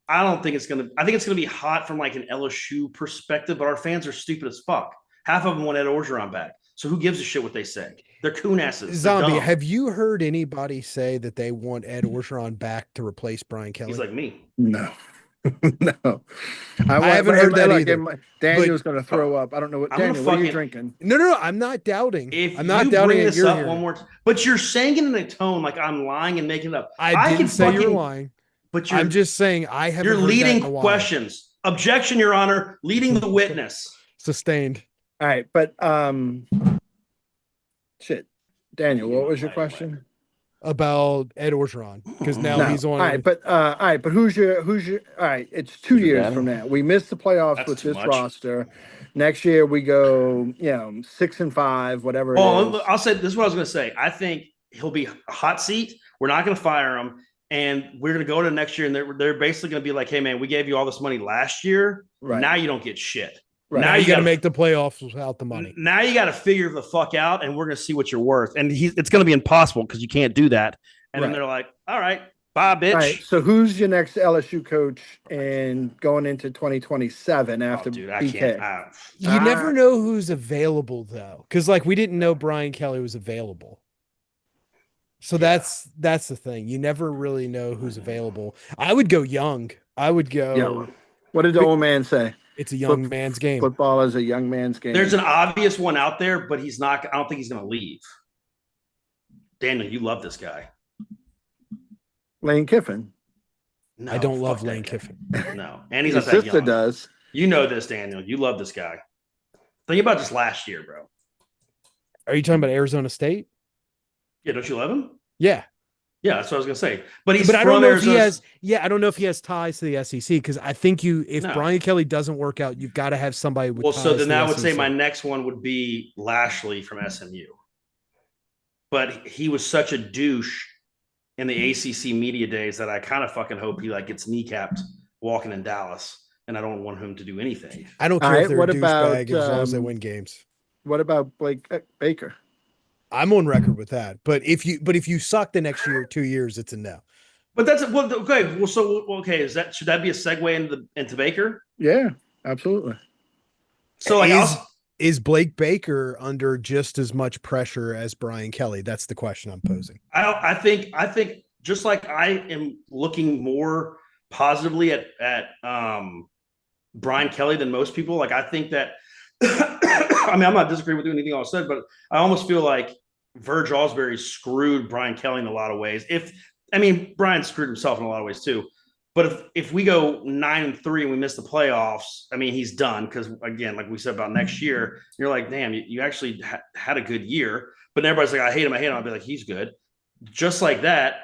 I don't think it's going to. I think it's going to be hot from like an LSU perspective, but our fans are stupid as fuck. Half of them want Ed Orgeron back. So who gives a shit what they say? They're coon asses. They're Zombie, dumb. have you heard anybody say that they want Ed Orgeron back to replace Brian Kelly? He's like me. No. No. I haven't heard that either. Daniel's going to throw up. I don't know what. I'm gonna Daniel, what are you fucking- drinking? No, I'm not doubting. If I'm not you doubting bring it. this You're up here. one more time, but you're saying it in a tone like I'm lying and making it up. I can didn't say you're fucking- lying. But you're I'm just saying I haven't. you're heard that leading in a while. questions. Objection, Your Honor. Leading the witness. Sustained. All right, but shit, Daniel, what was your question? About Ed Orgeron because now No. he's on. All right, but who's your all right, it's 2 Who's your years daddy? from now. We missed the playoffs That's with too this much. roster. Next year we go, 6-5, whatever it Well, is. I'll say this is what I was going to say. I think he'll be a hot seat. We're not going to fire him. And we're going to go to next year, and they're basically going to be like, hey, man, we gave you all this money last year. Right. Now you don't get shit. Right. now Now you you got to gotta- make the playoffs without the money. Now you got to figure the fuck out, and we're going to see what you're worth. And it's going to be impossible because you can't do that And then Right. they're like, all right, bye, bitch. All right. So who's your next LSU coach in going into 2027 Oh, after dude, I BK? can't. You never know who's available though, because like we didn't know Brian Kelly was available. So Yeah. that's the thing. You never really know who's available. I would go young. I would Yeah. go. What did the old man say? It's a young man's game. Football is a young man's game. There's an obvious one out there, but he's not. I don't think he's going to leave. Daniel, you love this guy. Lane Kiffin. I don't fuck love that Lane guy. Kiffin. No, and he's His not that sister young. does. You know this, Daniel. You love this guy. Think about just last year, bro. Are you talking about Arizona State? Yeah, don't you love him? Yeah. Yeah, that's what I was gonna say. But he's But I don't from know if he Arizona. has. Yeah, I don't know if he has ties to the SEC because I think if No. Brian Kelly doesn't work out, you've got to have somebody with. Well, ties so to then the I would say SEC. my next one would be Lashley from SMU. But he was such a douche in the ACC media days that I kind of fucking hope he like gets kneecapped walking in Dallas, and I don't want him to do anything. I don't All care right, if they're what a douchebag about, as long as they win games. What about Blake Baker? I'm on record with that. But if you suck the next year, 2 years, it's a no. But that's well, okay. Well, so okay, should that be a segue into Baker? Yeah, absolutely. So like, is Blake Baker under just as much pressure as Brian Kelly? That's the question I'm posing. I think just like I am looking more positively at Brian Kelly than most people. Like I think that I mean I'm not disagreeing with anything I said, but I almost feel like Verge Osbury screwed Brian Kelly in a lot of ways. Brian screwed himself in a lot of ways too. But if we go 9-3 and we miss the playoffs, I mean, he's done because, again, like we said about next year, you're like, damn, you actually had a good year. But everybody's like, I hate him. I'll be like, he's good. Just like that,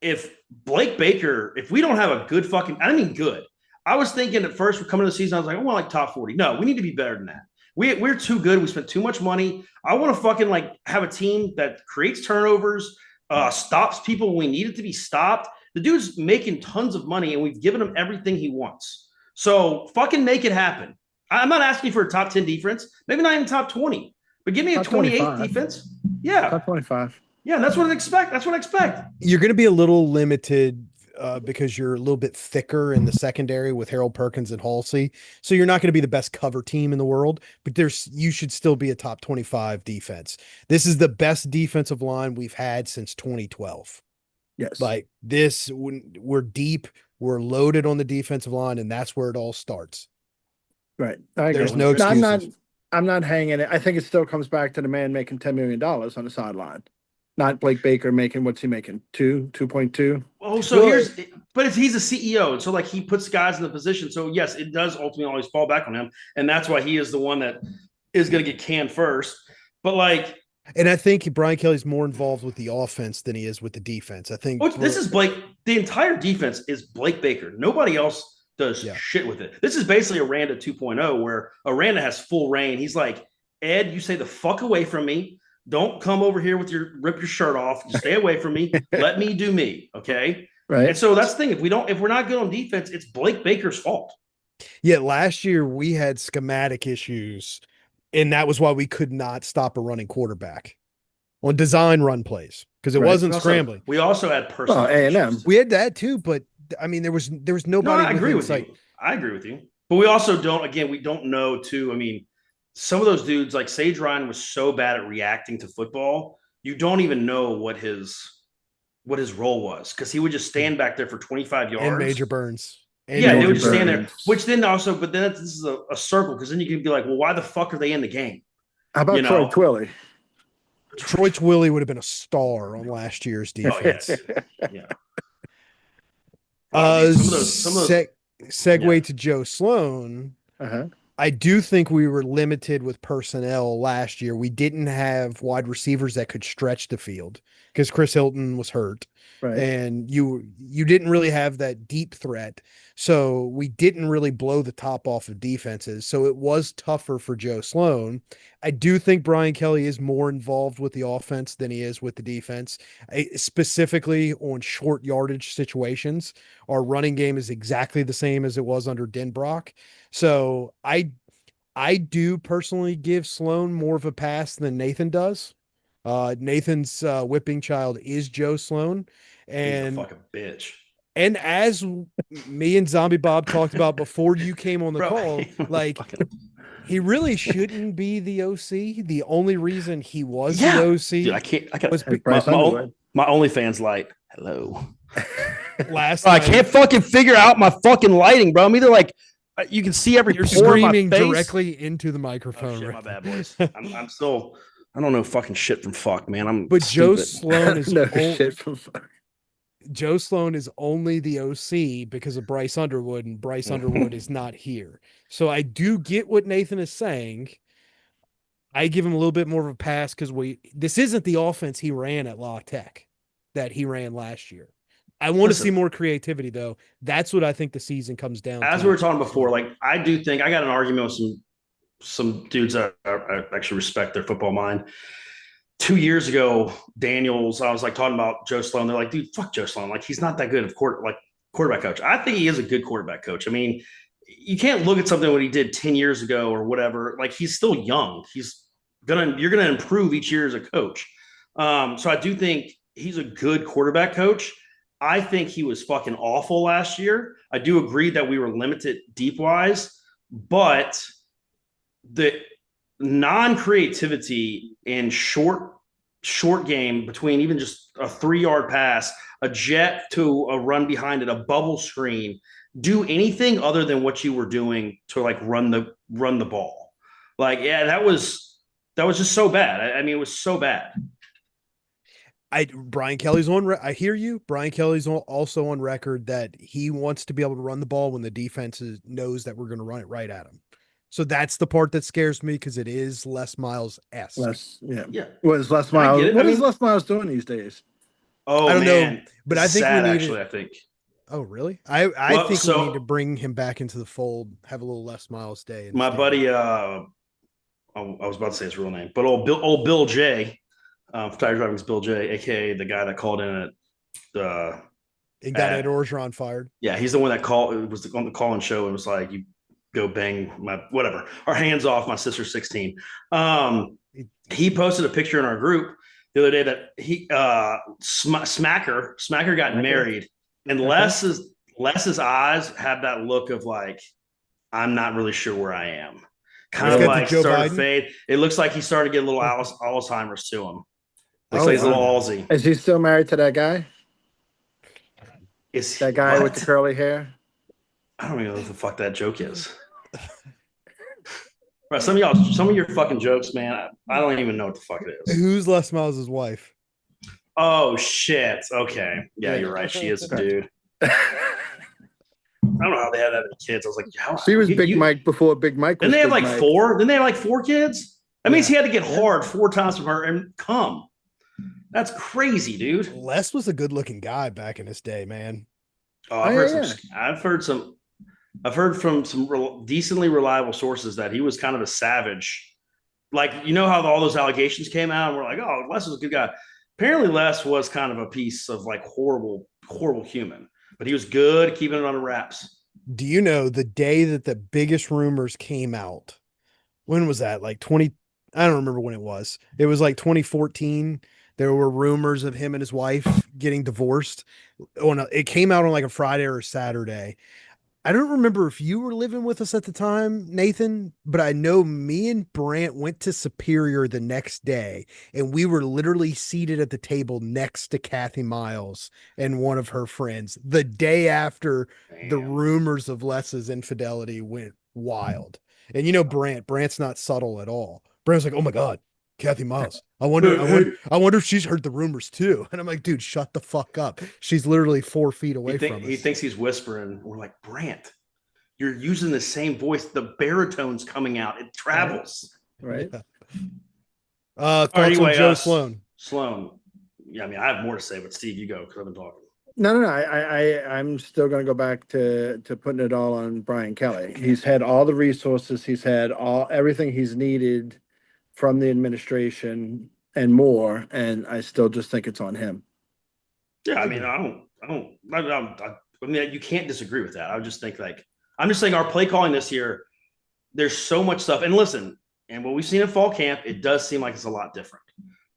if Blake Baker, if we don't have a good fucking, I mean good. I was thinking at first, we're coming to the season, I was like, I want like top 40. No, we need to be better than that. We're too good. We spent too much money. I want to fucking like have a team that creates turnovers, stops people when we need it to be stopped. The dude's making tons of money, and we've given him everything he wants. So fucking make it happen. I'm not asking for a top 10 defense, maybe not even top 20, but give me a 28 defense. Yeah. Top 25. Yeah, that's what I expect. That's what I expect. You're going to be a little limited because you're a little bit thicker in the secondary with Harold Perkins and Halsey. So you're not going to be the best cover team in the world, but you should still be a top 25 defense. This is the best defensive line we've had since 2012. Yes. Like this, we're deep, we're loaded on the defensive line, and that's where it all starts. Right. There's no excuses. I'm not hanging it. I think it still comes back to the man making $10 million on the sideline, not Blake Baker making, what's he making? 2.2. Oh, so he's a CEO. So like he puts guys in the position. So yes, it does ultimately always fall back on him. And that's why he is the one that is going to get canned first. But like, and I think Brian Kelly's more involved with the offense than he is with the defense. I think this is Blake. The entire defense is Blake Baker. Nobody else does shit with it. This is basically Aranda 2.0, where Aranda has full reign. He's like, Ed, you stay the fuck away from me. Don't come over here with rip your shirt off. Just stay away from me. Let me do me. Okay. Right. And so that's the thing. If we're not good on defense, it's Blake Baker's fault. Yeah. Last year we had schematic issues, and that was why we could not stop a running quarterback on design run plays because it wasn't scrambling. We also had personnel. A&M. We had that too, but I mean, there was nobody. No, I agree with you. I agree with you. But we also we don't know too. I mean, some of those dudes like Sage Ryan was so bad at reacting to football. You don't even know what his role was because he would just stand back there for 25 yards. And Major Burns. They would just stand there, which then also, but then this is a circle because then you can be like, well, why the fuck are they in the game? How about Troy Twilley? Troy Twilley would have been a star on last year's defense. Yeah. Segue to Joe Sloan. Uh-huh. I do think we were limited with personnel last year. We didn't have wide receivers that could stretch the field because Chris Hilton was hurt. Right. And you didn't really have that deep threat. So we didn't really blow the top off of defenses. So it was tougher for Joe Sloan. I do think Brian Kelly is more involved with the offense than he is with the defense, specifically on short yardage situations. Our running game is exactly the same as it was under Denbrock. So I do personally give Sloan more of a pass than Nathan does. Nathan's whipping child is Joe Sloan. He's a And fucking bitch. and as me and Zombie Bob talked about before you came on the Bro, call, like he really shouldn't be the OC. The only reason he was the OC dude, I got was And Bryce Underwood. my OnlyFans light. Hello. last Bro, I night. can't fucking figure out my fucking lighting, bro. I'm either like you can see every You're pore of my screaming face. directly into the Oh microphone. shit, right my bad, now. boys. I'm still. I don't know fucking shit from fuck, man. I'm. But Joe stupid. Sloan is No o- shit from Joe Sloan is only the OC because of Bryce Underwood, and Bryce Underwood is not here. So I do get what Nathan is saying. I give him a little bit more of a pass because this isn't the offense he ran at La Tech that he ran last year. I want to Listen. see more creativity, though. That's what I think the season comes down As to. we were talking before, like I do think I got an argument with some dudes that I actually respect their football mind. 2 years ago, Daniels, I was like talking about Joe Sloan. They're like, dude, fuck Joe Sloan. Like he's not that good of quarterback coach. I think he is a good quarterback coach. I mean, you can't look at something what he did 10 years ago or whatever. Like he's still young. You're gonna improve each year as a coach. So I do think he's a good quarterback coach. I think he was fucking awful last year. I do agree that we were limited deep wise, but the non-creativity in short game between even just a 3-yard pass, a jet to a run behind it, a bubble screen, do anything other than what you were doing to like run the ball. Like, yeah, that was just so bad. I mean, it was so bad. Brian Kelly's on. I hear you. Brian Kelly's also on record that he wants to be able to run the ball when the defense knows that we're going to run it right at him. So that's the part that scares me because it is Les Miles-esque. Yeah. What is Les Miles? get it. What I is mean- Les Miles doing these days? Oh, I don't know, man. but I think sad, we need actually, I think. Oh, really? I Well, think so- we need to bring him back into the fold. Have a little Les Miles day. My buddy, I was about to say his real name, but old Bill J, Tiger Driving's Bill J, aka the guy that called in at and got Ed Orgeron fired. Yeah, he's the one that was on the call-in show and was like, "You go bang my whatever, our hands off my sister's 16." He posted a picture in our group the other day that he Smacker got married, and Les's eyes have that look of like, I'm not really sure where I am. Kind of like started to fade. It looks like he started to get a little Alzheimer's to him. Looks like he's a little Aussie. Is he still married to that guy? Is that guy what? with the curly hair? I don't even know what the fuck that joke is. Right, some of your fucking jokes, man. I don't even know what the fuck it is. Who's Les Miles' wife? Oh shit. Okay. Yeah, you're right. She is a dude. I don't know how they had that many kids. I was like, how? She was Big Mike before Big Mike. Didn't they have like four? Didn't they have like 4 kids? That means he had to get hard 4 times from her and come. That's crazy, dude. Les was a good-looking guy back in his day, man. Oh, I've heard from some decently reliable sources that he was kind of a savage. Like, you know how all those allegations came out and we're like, oh, Les is a good guy. Apparently Les was kind of a piece of like horrible human, but he was good at keeping it under wraps. Do you know the day that the biggest rumors came out? When was that? Like I don't remember when it was. It was like 2014. There were rumors of him and his wife getting divorced. It came out on like a Friday or a Saturday. I don't remember if you were living with us at the time, Nathan, but I know me and Brant went to Superior the next day, and we were literally seated at the table next to Kathy Miles and one of her friends the day after the rumors of Les's infidelity went wild. And you know, Brant's not subtle at all. Brant's like, oh my God, Kathy Miles. I wonder if she's heard the rumors too. And I'm like, dude, shut the fuck up. She's literally 4 feet away from us. He thinks he's whispering. We're like, Brant, you're using the same voice. The baritone's coming out. It travels. Right. Thoughts on Joe Sloan? Sloan. Yeah, I mean, I have more to say, but Steve, you go because I've been talking. No. I'm still going to go back to putting it all on Brian Kelly. He's had all the resources. He's had everything he's needed from the administration and more, and I still just think it's on him. Yeah, I mean, I mean, you can't disagree with that. I would just think I'm just saying our play calling this year, there's so much stuff. And listen, and what we've seen in fall camp, it does seem like it's a lot different.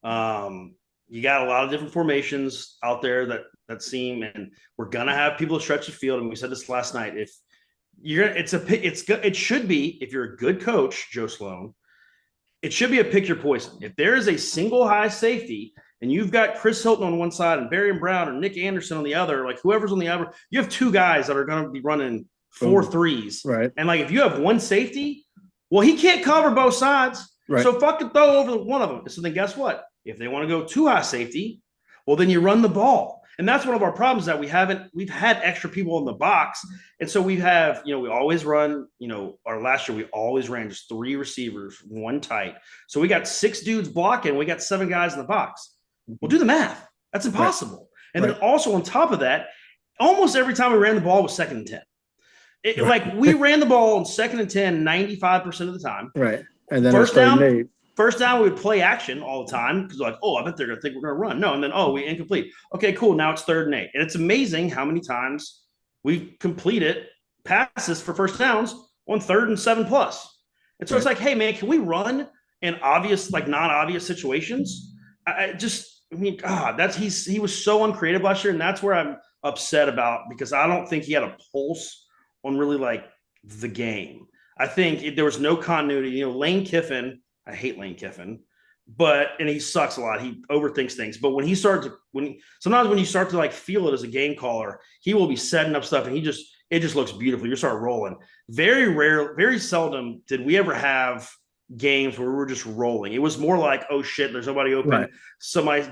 You got a lot of different formations out there that seem, and we're gonna have people to stretch the field. And we said this last night. If you're, it should be, if you're a good coach, Joe Sloan, it should be a pick your poison. If there is a single high safety and you've got Chris Hilton on one side and Barry Brown or Nick Anderson on the other, like whoever's on the other, you have two guys that are going to be running 4 threes. Right. And like if you have one safety, well, he can't cover both sides. Right. So fucking throw over one of them. So then guess what? If they want to go too high safety, well, then you run the ball. And that's one of our problems, that we've had extra people in the box. And so we always run, our last year, we always ran just 3 receivers, 1 tight. So we got 6 dudes blocking. We got 7 guys in the box. Well, do the math. That's impossible. Right. And then also on top of that, almost every time we ran the ball was 2nd and 10. Like we ran the ball on 2nd and 10, 95% of the time. Right. And then first down, we would play action all the time because like, I bet they're going to think we're going to run. No, and then, we incomplete. Okay, cool. Now it's 3rd and 8. And it's amazing how many times we completed passes for first downs on 3rd and 7+. And so It's like, hey, man, can we run in obvious, like non-obvious situations? He was so uncreative last year, and that's where I'm upset about, because I don't think he had a pulse on really like the game. I think there was no continuity. Lane Kiffin, I hate Lane Kiffin, and he sucks a lot. He overthinks things. But when sometimes when you start to like feel it as a game caller, he will be setting up stuff and it just looks beautiful. You start rolling. Very seldom did we ever have games where we were just rolling. It was more like, oh shit, there's nobody open. Right.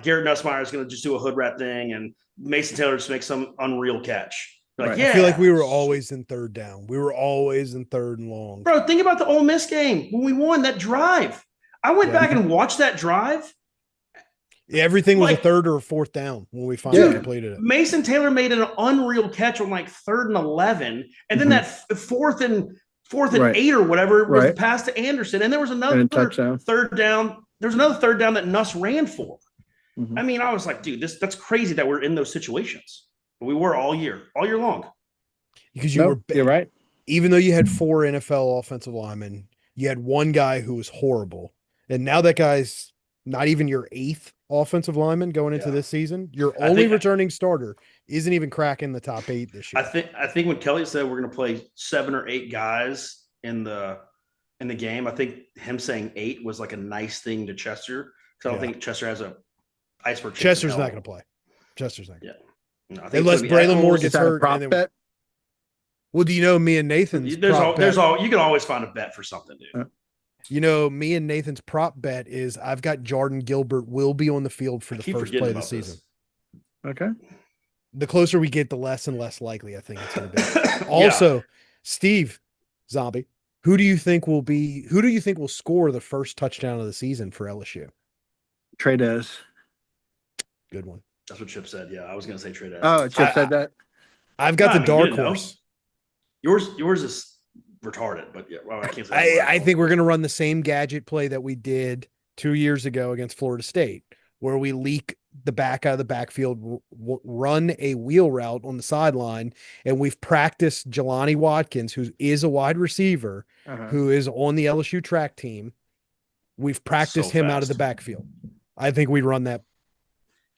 Garrett Nussmeier is going to just do a hood rat thing and Mason Taylor just makes some unreal catch. Like, right. I feel like we were always in 3rd down. We were always in 3rd and long. Bro, think about the Ole Miss game when we won that drive. I went back and watched that drive. Yeah, everything was a 3rd or a 4th down when we finally completed it. Mason Taylor made an unreal catch on like 3rd and 11, and then that 4th and 8 or whatever was the pass to Anderson, and there was another 3rd down. There was another 3rd down that Nuss ran for. I mean, I was like, dude, that's crazy that we're in those situations. But we were all year long. Because you're right. Even though you had 4 NFL offensive linemen, you had 1 guy who was horrible. And now that guy's not even your 8th offensive lineman going into this season. Your only returning starter isn't even cracking the top 8 this year. I think when Kelly said we're going to play 7 or 8 guys in the game, I think him saying 8 was like a nice thing to Chester, because I don't think Chester has a iceberg. Chester's not going to play. Chester's not. Yeah. No, unless Braylon Moore gets hurt. Well, do you know me and Nathan's you can always find a bet for something, dude. Me and Nathan's prop bet is I've got Jordan Gilbert will be on the field for the first play of the season. Okay. The closer we get, the less and less likely I think it's going to be. Also, Steve Zombie, who do you think will score the first touchdown of the season for LSU? Trey-Dez. Good one. That's what Chip said. Yeah, I was going to say Trey-Dez. Oh, Chip said that? I've got the dark horse. Yours is retarded, but I can't say. I think we're going to run the same gadget play that we did 2 years ago against Florida State, where we leak the back out of the backfield, run a wheel route on the sideline, and we've practiced Jelani Watkins, who is a wide receiver, who is on the LSU track team. We've practiced him out of the backfield. I think we run that.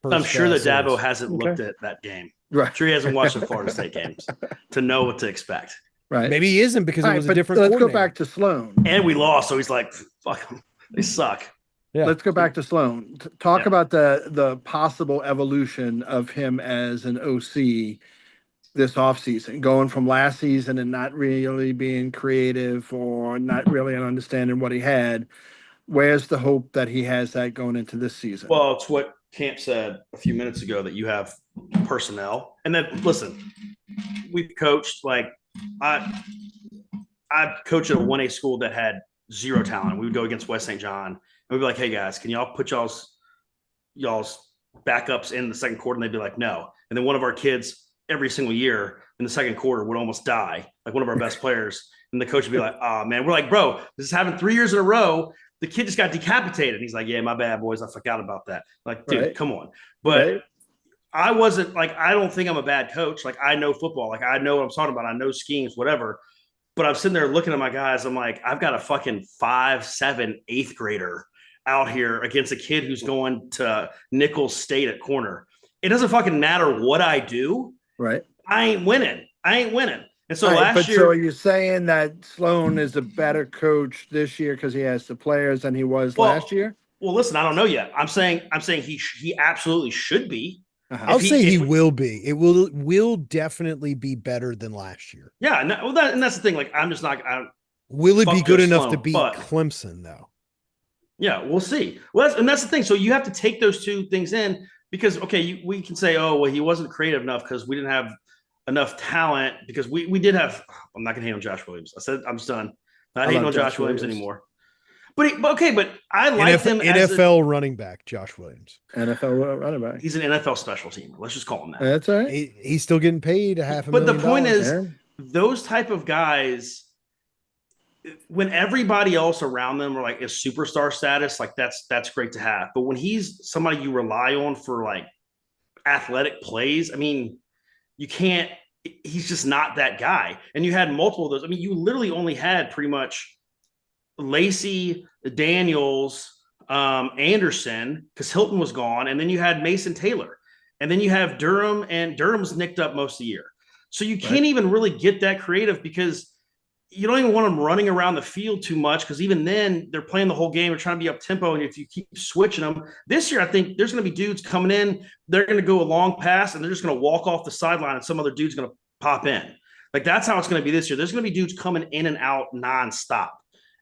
I'm sure that Dabo hasn't looked at that game. Right. I'm sure he hasn't watched the Florida State games to know what to expect. Right. Maybe he isn't because it was a different. Let's go back to Sloan. And we lost, so he's like, "Fuck them, they suck." Yeah. Let's go back to Sloan. Talk about the possible evolution of him as an OC this offseason, going from last season and not really being creative or not really understanding what he had. Where's the hope that he has that going into this season? Well, it's what Camp said a few minutes ago, that you have personnel. And then listen, we've coached, like I coached at a 1A school that had 0 talent. We would go against West St. John and we'd be like, hey guys, can y'all put y'all's backups in the second quarter? And they'd be like, no. And then one of our kids every single year in the second quarter would almost die, like one of our best players. And the coach would be like, oh man, we're like, bro, this is happening 3 years in a row. The kid just got decapitated. And he's like, yeah, my bad, boys. I forgot about that. Like, dude, come on. But I wasn't like, I don't think I'm a bad coach. Like, I know football. Like, I know what I'm talking about. I know schemes, whatever. But I'm sitting there looking at my guys. I'm like, I've got a fucking 5, 7, 8th grader out here against a kid who's going to Nicholls State at corner. It doesn't fucking matter what I do. Right. I ain't winning. And so All right, last but year, so are you saying that Sloan is a better coach this year because he has the players than he was Well, last year? well, listen, I don't know yet. I'm saying he absolutely should be. Uh-huh. I'll say he if we- will be. It will definitely be better than last year. Yeah, and that's the thing. Like, I'm just not. Will it be Fuck good Joe enough to Sloan, beat but- Clemson though? Yeah, we'll see. Well, that's the thing. So you have to take those two things in because we can say, oh, well, he wasn't creative enough because we didn't have enough talent because we did have. I'm not gonna hate on Josh Williams. I said I'm just done. Not hating on Josh Williams anymore. But I like him as NFL running back Josh Williams. NFL running back. he's an NFL special teamer. Let's just call him that. That's all right. He's still getting paid $500,000. But the point is, Yeah. those type of guys, when everybody else around them are like is superstar status, like that's great to have. But when he's somebody you rely on for like athletic plays, I mean, you can't. He's just not that guy. And you had multiple of those. I mean, you literally only had pretty much Lacey, Daniels, Anderson, because Hilton was gone, and then you had Mason Taylor, and then you have Durham, and Durham's nicked up most of the year. So you can't even really get that creative because you don't even want them running around the field too much because even then they're playing the whole game. They're trying to be up tempo. And if you keep switching them this year, I think there's going to be dudes coming in. They're going to go a long pass and they're just going to walk off the sideline and some other dude's going to pop in. Like that's how it's going to be this year. There's going to be dudes coming in and out nonstop.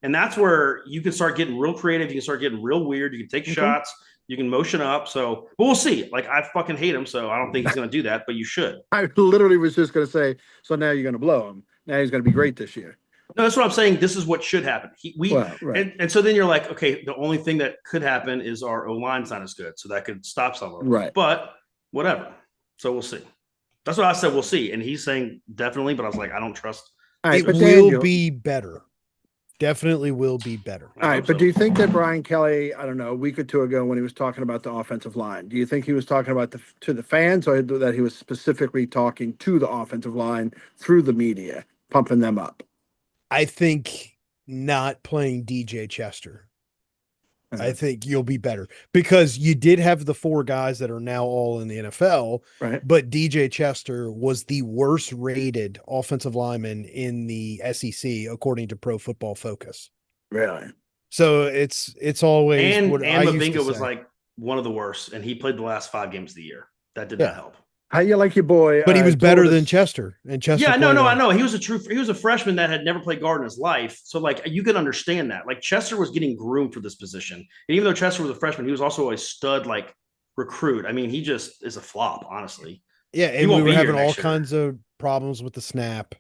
And that's where you can start getting real creative. You can start getting real weird. You can take shots. You can motion up. So, but we'll see. Like I fucking hate him. So I don't think he's going to do that, but you should. I literally was just going to say, so now you're going to blow him. Now he's going to be great this year. No, that's what I'm saying. This is what should happen. And so then you're like, okay, the only thing that could happen is our O-line's not as good. So that could stop some of them. Right. But whatever. So we'll see. That's what I said. We'll see. And he's saying definitely, but I was like, I don't trust. All right, It but will Daniel, be better. Definitely will be better. all right, but do you think that Brian Kelly, I don't know, a week or two ago when he was talking about the offensive line, do you think he was talking about to the fans or that he was specifically talking to the offensive line through the media, pumping them up? I think not playing DJ Chester. I think you'll be better because you did have the 4 guys that are now all in the NFL, Right. but DJ Chester was the worst rated offensive lineman in the SEC according to Pro Football Focus. Really? So it's always And what I used to Mavinga was say. like one of the worst, and he played the last 5 games of the year. That did Yeah. not help. How you like your boy? But he was better told us- than Chester, and Chester. Yeah, no, played I on- know. He was a freshman that had never played guard in his life. So like you could understand that. Like Chester was getting groomed for this position. And even though Chester was a freshman, he was also a stud like recruit. I mean, he just is a flop, honestly. Yeah, and we won't were be here having all next year. kinds of problems with the snap.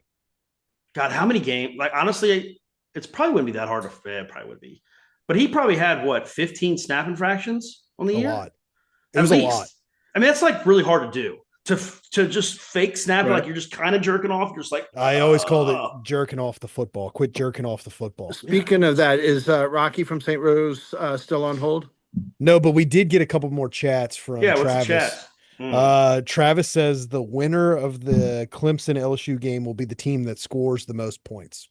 God, how many games? Like honestly, it's probably wouldn't be that hard to it probably would be. But he probably had what, 15 snap infractions on the A year? lot. It At was least. a lot. I mean, that's like really hard to do. To just fake snap, Right. like you're just kind of jerking off. You're just like, I always called "Ah." it jerking off the football. Quit jerking off the football. Speaking of that, is Rocky from St. Rose still on hold? No, but we did get a couple more chats from Yeah, what's the Travis. chat? Hmm. Travis says the winner of the Clemson LSU game will be the team that scores the most points.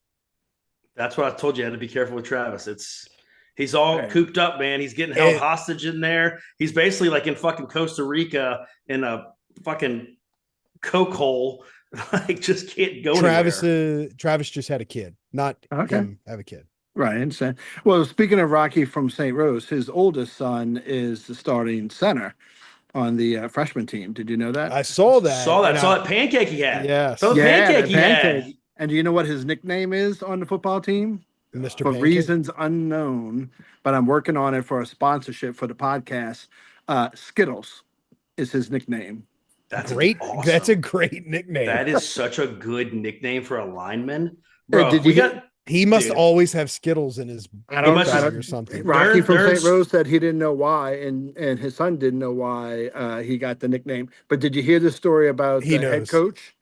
That's what I told you. I had to be careful with Travis. He's all Right. cooped up, man. He's getting held And- hostage in there. He's basically like in fucking Costa Rica in a fucking coke hole. Like just can't go Travis anywhere. Travis just had a kid, not Okay. him have a kid. Right. And well, speaking of Rocky from St. Rose, his oldest son is the starting center on the freshman team. Did you know that? I saw that. Saw and that pancake he had. Yes, So the pancake he had. pancake. And do you know what his nickname is on the football team? Mr. For Pancake. reasons unknown, but I'm working on it for a sponsorship for the podcast. Skittles is his nickname. That's Great. awesome. That's a great nickname. That is such a good nickname for a lineman. Hey, Bro, did we you get- got He must Dude. always have Skittles in his I don't- book I bag don't- or something. Rocky from there's- St. Rose said he didn't know why, and his son didn't know why he got the nickname. But did you hear the story about He the head knows. coach?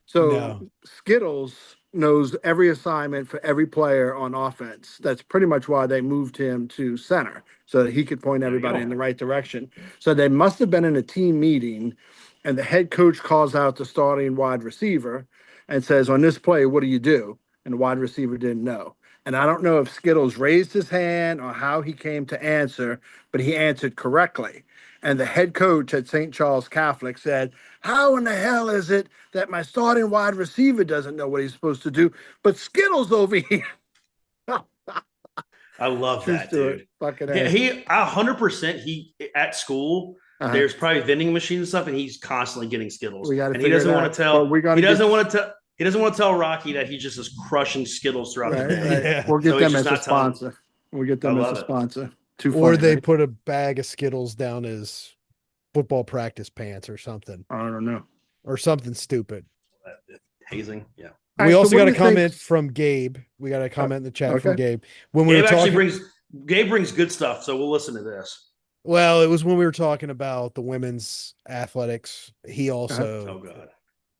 So No. Skittles knows every assignment for every player on offense. That's pretty much why they moved him to center, so that he could point There you everybody go. in the right direction. So they must have been in a team meeting, and the head coach calls out the starting wide receiver and says, "On this play, what do you do?" And the wide receiver didn't know. And I don't know if Skittles raised his hand or how he came to answer, but he answered correctly. And the head coach at St. Charles Catholic said, "How in the hell is it that my starting wide receiver doesn't know what he's supposed to do, but Skittles over here?" I love True that, story. dude. Fucking Yeah, A. he 100%. He at school. Uh-huh. There's probably vending machines and stuff, and he's constantly getting Skittles. We gotta And he figure doesn't it want out. to tell. But we're gonna He doesn't get- want to tell. He doesn't want to tell Rocky that he just is crushing Skittles throughout the Right, day. right. Yeah. We'll get So he's them just as a not telling- sponsor. We'll get them I as love a it. sponsor. Too Or funny, they right? put a bag of Skittles down his football practice pants or something, I don't know. or something stupid. Hazing. Yeah. All We right, so also what got do a you think- comment from Gabe. We got a comment in the chat from okay. Gabe when we Gabe were actually talking. Gabe brings good stuff, so we'll listen to this. Well, it was when we were talking about the women's athletics. He Oh also God.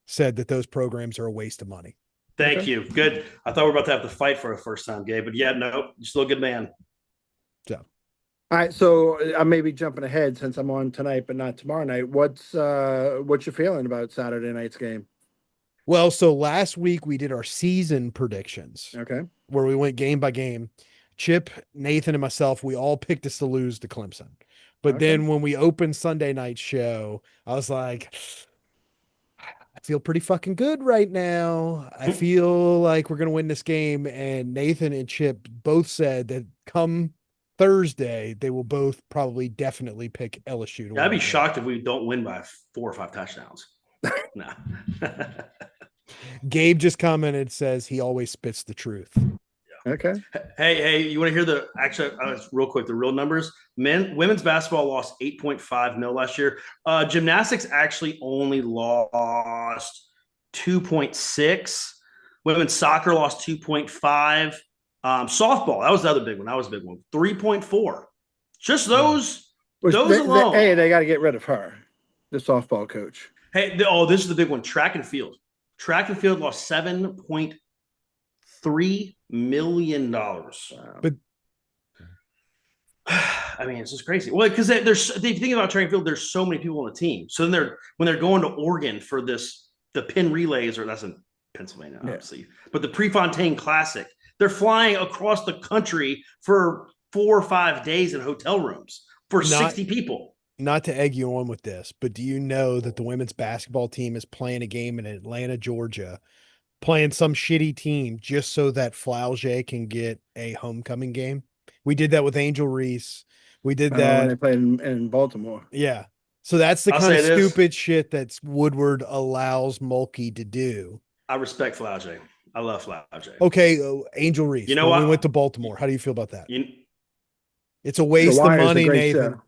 said that those programs are a waste of money. Thank Okay. you. Good. I thought we were about to have to fight for a first time, Gabe, but yeah, no, you're still a good man. All right, so I may be jumping ahead since I'm on tonight, but not tomorrow night. What's your feeling about Saturday night's game? Well, so last week we did our season predictions Okay. where we went game by game. Chip, Nathan, and myself, we all picked us to lose to Clemson. But Okay. then when we opened Sunday night show, I was like, I feel pretty fucking good right now. I feel like we're going to win this game. And Nathan and Chip both said that come Thursday, they will both probably definitely pick LSU to Yeah, I'd win be the game. shocked if we don't win by 4 or 5 touchdowns. No. Gabe just commented, says he always spits the truth. Okay. Hey, you want to hear real quick, the real numbers? Women's basketball lost 8.5 mil last year. Gymnastics actually only lost 2.6. Women's soccer lost 2.5. Softball, that was the other big one. That was a big one. 3.4. Just those. Which Those alone. they got to get rid of her, the softball coach. Hey, this is the big one. Track and field. Track and field lost $7.3 million. Wow. But- I mean, it's just crazy. Well, because if you think about track and field, there's so many people on the team. So then when they're going to Oregon for the pin relays, or that's in Pennsylvania, obviously, but the Prefontaine Classic, they're flying across the country for 4 or 5 days in hotel rooms for 60 people. Not to egg you on with this, but do you know that the women's basketball team is playing a game in Atlanta, Georgia, playing some shitty team just so that Flaugier can get a homecoming game? We did that with Angel Reese. We did When that. they played in Baltimore. Yeah. So that's the I'll kind of say this. stupid shit that Woodward allows Mulkey to do. I respect Flaugier. I love Flaugier. Okay, Angel Reese. You know when what? we went to Baltimore. How do you feel about that? It's a The waste of Wire is a money, great Nathan. show.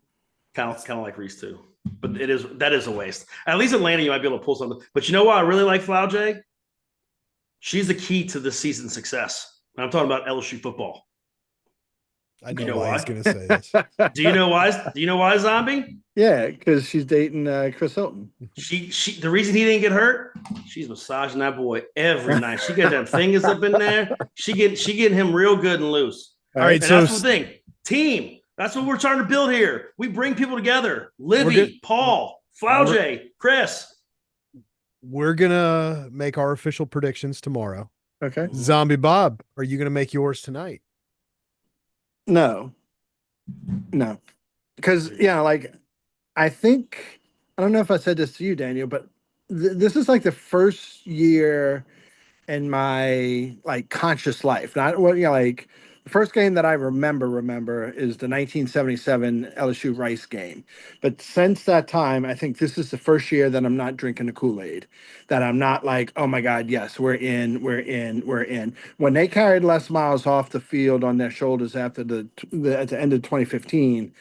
Kind of like Reese too, but that is a waste. At least Atlanta, you might be able to pull something. But you know what? I really like Flaugier. She's the key to this season's success. I'm talking about LSU football. I know, You know why he's why? going to say this. Do you know why? Do you know why, Zombie? Yeah, because she's dating Chris Hilton. She the reason he didn't get hurt, she's massaging that boy every night. She got them fingers up in there. She getting him real good and loose. All right, And so that's the thing. Team. That's what we're trying to build here. We bring people together. Livy, We're good. Paul, Flaugier, Chris. we're going to make our official predictions tomorrow. Okay. Zombie Bob, are you going to make yours tonight? No. Because, like, I think, I don't know if I said this to you, Daniel, but this is like the first year in my, like, conscious life. Not what, like, the first game that I remember is the 1977 LSU Rice game. But since that time, I think this is the first year that I'm not drinking the Kool-Aid, that I'm not like, oh my God, yes, we're in. When they carried Les Miles off the field on their shoulders after at the end of 2015,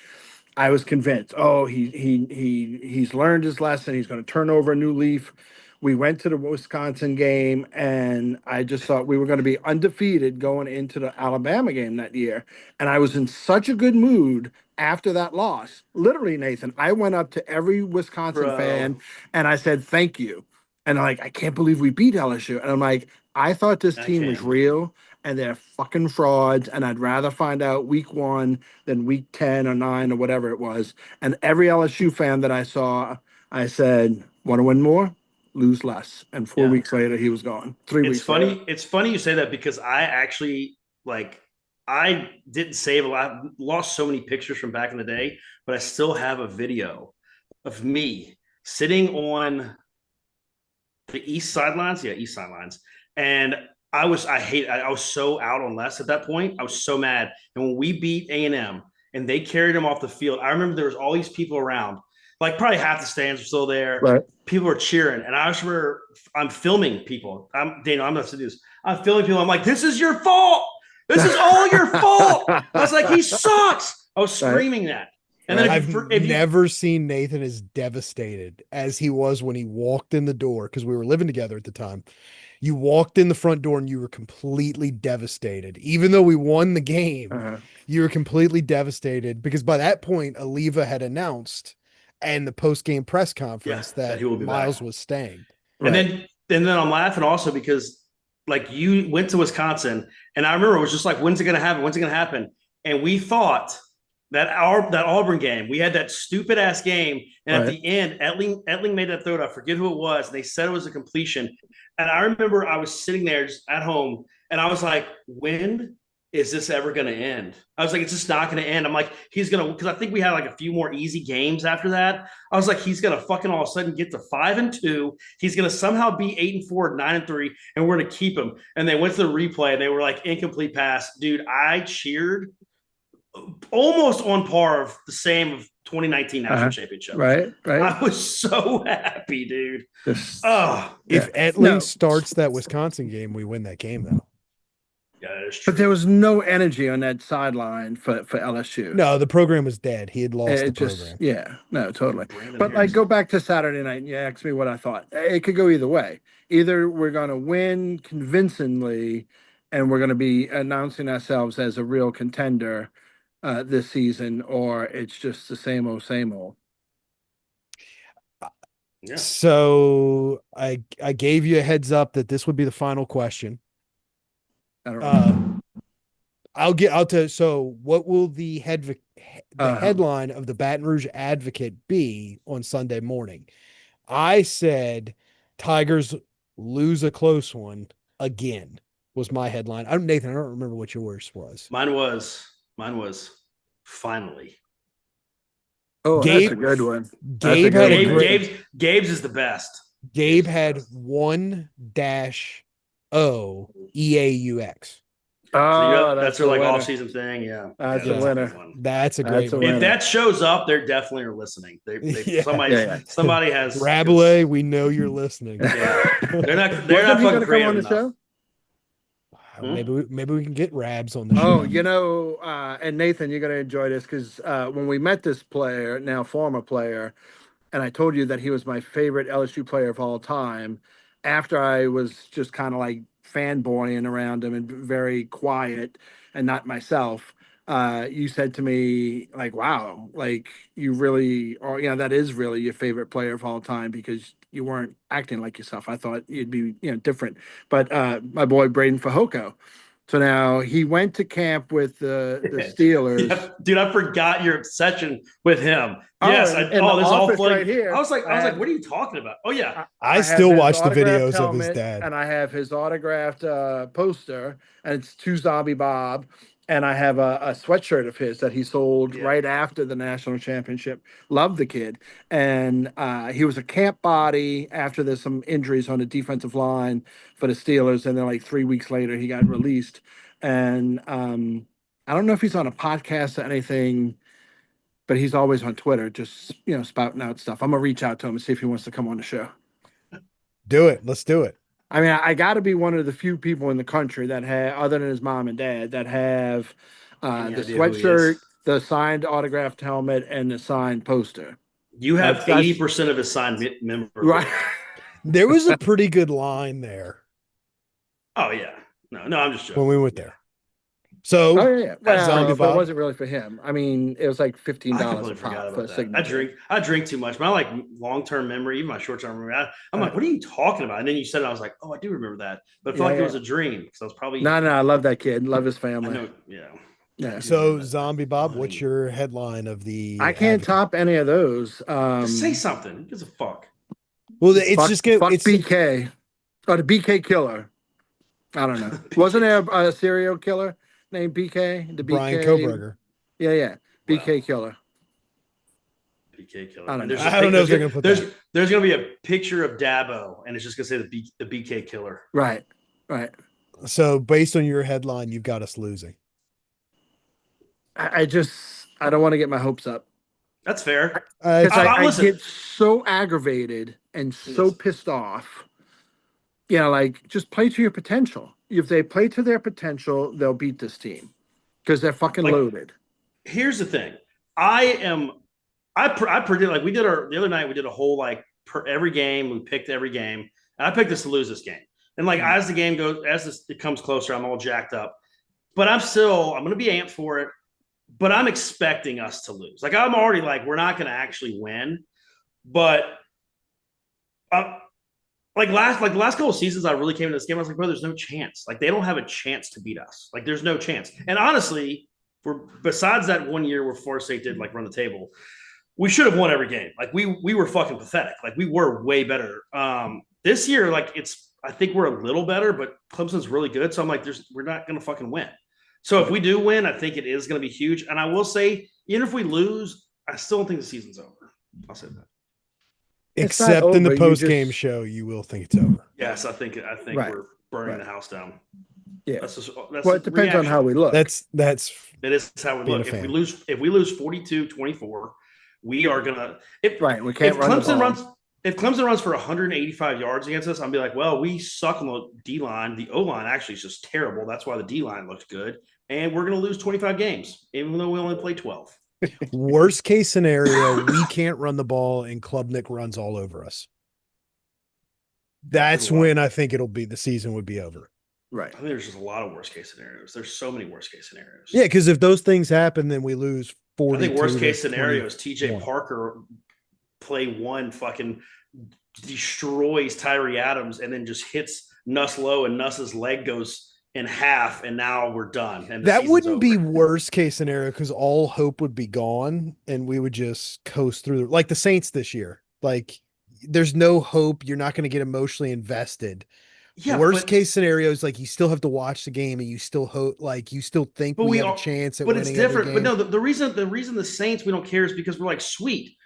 I was convinced, oh, he's learned his lesson. He's going to turn over a new leaf. We went to the Wisconsin game, and I just thought we were going to be undefeated going into the Alabama game that year. And I was in such a good mood after that loss. Literally, Nathan, I went up to every Wisconsin Bro. fan, and I said, thank you. And I'm like, I can't believe we beat LSU. And I'm like, I thought this I team was can't. real, and they're fucking frauds. And I'd rather find out week 1 than week 10 or 9 or whatever it was. And every LSU fan that I saw, I said, want to win more? Lose less. And 4 Yeah. weeks later, he was gone. 3 weeks. It's funny. later. It's funny you say that because I actually like I didn't save a lot, lost so many pictures from back in the day, but I still have a video of me sitting on the east sidelines. Yeah, east sidelines. And I was so out on Les at that point. I was so mad. And when we beat A&M and they carried him off the field, I remember there was all these people around. Like probably half the stands were still there. Right. People were cheering. And I just remember I'm filming people. I'm not to do this. I'm filming people. I'm like, this is your fault. This is all your fault. I was like, he sucks. I was screaming that. And then I've never seen Nathan as devastated as he was when he walked in the door, because we were living together at the time. You walked in the front door and you were completely devastated. Even though we won the game, you were completely devastated because by that point, Aliva had announced and the post-game press conference that he will be Miles back. was staying. And then I'm laughing also because like you went to Wisconsin and I remember it was just like, when's it going to happen? When's it going to happen? And we thought that Auburn game, we had that stupid ass game. And at the end, Etling made that throw to, I forget who it was. And they said it was a completion. And I remember I was sitting there just at home and I was like, when is this ever going to end? I was like, it's just not going to end. I'm like, he's going to, because I think we had like a few more easy games after that. I was like, he's going to fucking all of a sudden get to 5-2. He's going to somehow be 8-4, 9-3, and we're going to keep him. And they went to the replay and they were like, incomplete pass. Dude, I cheered almost on par of the same of 2019 national championship. Right. I was so happy, dude. If Etling starts that Wisconsin game, we win that game, though. Yeah, that is true. But there was no energy on that sideline for LSU. No, the program was dead. He had lost the program. Yeah, no, totally. But like, go back to Saturday night and you asked me what I thought. It could go either way. Either we're going to win convincingly and we're going to be announcing ourselves as a real contender this season, or it's just the same old. Yeah. So I gave you a heads up that this would be the final question. I don't know. I'll tell you. So what will the headline of the Baton Rouge Advocate be on Sunday morning? I said Tigers lose a close one again was my headline. Nathan, I don't remember what yours was. Mine was finally. Oh, that's a good one. Gabe's is the best. Gabe had 1-O EAUX. Oh, that's their like off-season thing. Yeah, that's a winner. That's a great one. If that shows up, they definitely are listening. Somebody has Rabelais. We know you're listening. Yeah, they're not going to come on the show. Maybe we can get Rabs on the show. Oh, you know, and Nathan, you're going to enjoy this because when we met this player, now former player, and I told you that he was my favorite LSU player of all time, after I was just kind of like fanboying around him and very quiet and not myself, you said to me, like, wow, like you really are, that is really your favorite player of all time because you weren't acting like yourself. I thought you'd be, different. But my boy Braden Fajoko. So now he went to camp with the Steelers. Yeah, dude, I forgot your obsession with him. Yes, this all right here. I was like, what are you talking about? Oh yeah, I still watch the videos of his dad, and I have his autographed poster, and it's to Zombie Bob. And I have a sweatshirt of his that he sold right after the national championship. Love the kid. And he was a camp body after there's some injuries on the defensive line for the Steelers. And then like 3 weeks later, he got released. And I don't know if he's on a podcast or anything, but he's always on Twitter, just, spouting out stuff. I'm going to reach out to him and see if he wants to come on the show. Do it. Let's do it. I mean, I got to be one of the few people in the country that have, other than his mom and dad, that have the sweatshirt, the signed autographed helmet, and the signed poster. You have 80% of his signed member. Right. There was a pretty good line there. Oh, yeah. No, I'm just joking. When we went there. So, Well, but it wasn't really for him. I mean, it was like $15 a pop for a signature. I drink too much. My like long-term memory, even my short-term memory. I'm like, what are you talking about? And then you said it, I was like, oh, I do remember that. But I feel like it was a dream because I was probably. No, I love that kid. Love his family. I know, yeah. Yeah. So, Zombie Bob, what's your headline of the? I can't top any of those. Just say something. Who gives a fuck? Well, it's just good. Fuck BK. Or the BK killer. I don't know. Wasn't there a serial killer? named BK? The Brian BK. Koberger. Yeah. BK Wow. killer. BK killer. I don't And know. there's a I don't know if they're gonna put there's that. there's gonna be a picture of Dabo, and it's just gonna say the BK killer. Right. So based on your headline, you've got us losing. I don't want to get my hopes up. That's fair. Because I listen. get so aggravated and so Listen. pissed off. You know, like just play to your potential. If they play to their potential, they'll beat this team because they're fucking Like, loaded. Here's the thing. I predict, like we did the other night, we did a whole like per every game, we picked every game, and I picked us to lose this game. And like as the game goes, it comes closer, I'm all jacked up. But I'm gonna be amped for it, but I'm expecting us to lose. Like I'm already like, we're not gonna actually win. But like the last couple of seasons, I really came into this game. I was like, bro, there's no chance. Like they don't have a chance to beat us. Like there's no chance. And honestly, besides that one year where Florida State did like run the table, we should have won every game. Like we were fucking pathetic. Like we were way better. This year, like I think we're a little better, but Clemson's really good. So I'm like, we're not gonna fucking win. So if we do win, I think it is gonna be huge. And I will say, even if we lose, I still don't think the season's over. I'll say that. Except in the over, post game show, you will think it's over. Yes, I think Right. we're burning the house down. Yeah. That's Well, it depends on how we look. That's It is how we being look. a fan. If we lose 42-24, we are gonna right. We can't run the ball. If Clemson runs for 185 yards against us, I'll be like, well, we suck on the D line. The O line actually is just terrible. That's why the D line looked good. And we're gonna lose 25 games, even though we only play 12. Worst case scenario, we can't run the ball and Klubnik runs all over us. That's when I think the season would be over. Right. I think there's just a lot of worst case scenarios. There's so many worst case scenarios. Yeah, because if those things happen, then we lose 40. I think worst case scenario is TJ Parker play one, fucking destroys Tyree Adams, and then just hits Nuss low, and Nuss's leg goes in half, and now we're done. And that wouldn't be worst case scenario because all hope would be gone, and we would just coast through like the Saints this year. Like there's no hope. You're not going to get emotionally invested. Yeah, worst case scenario is like you still have to watch the game and you still hope, like you still think we have a chance at winning. But it's different. But no, the reason the Saints we don't care is because we're like, sweet,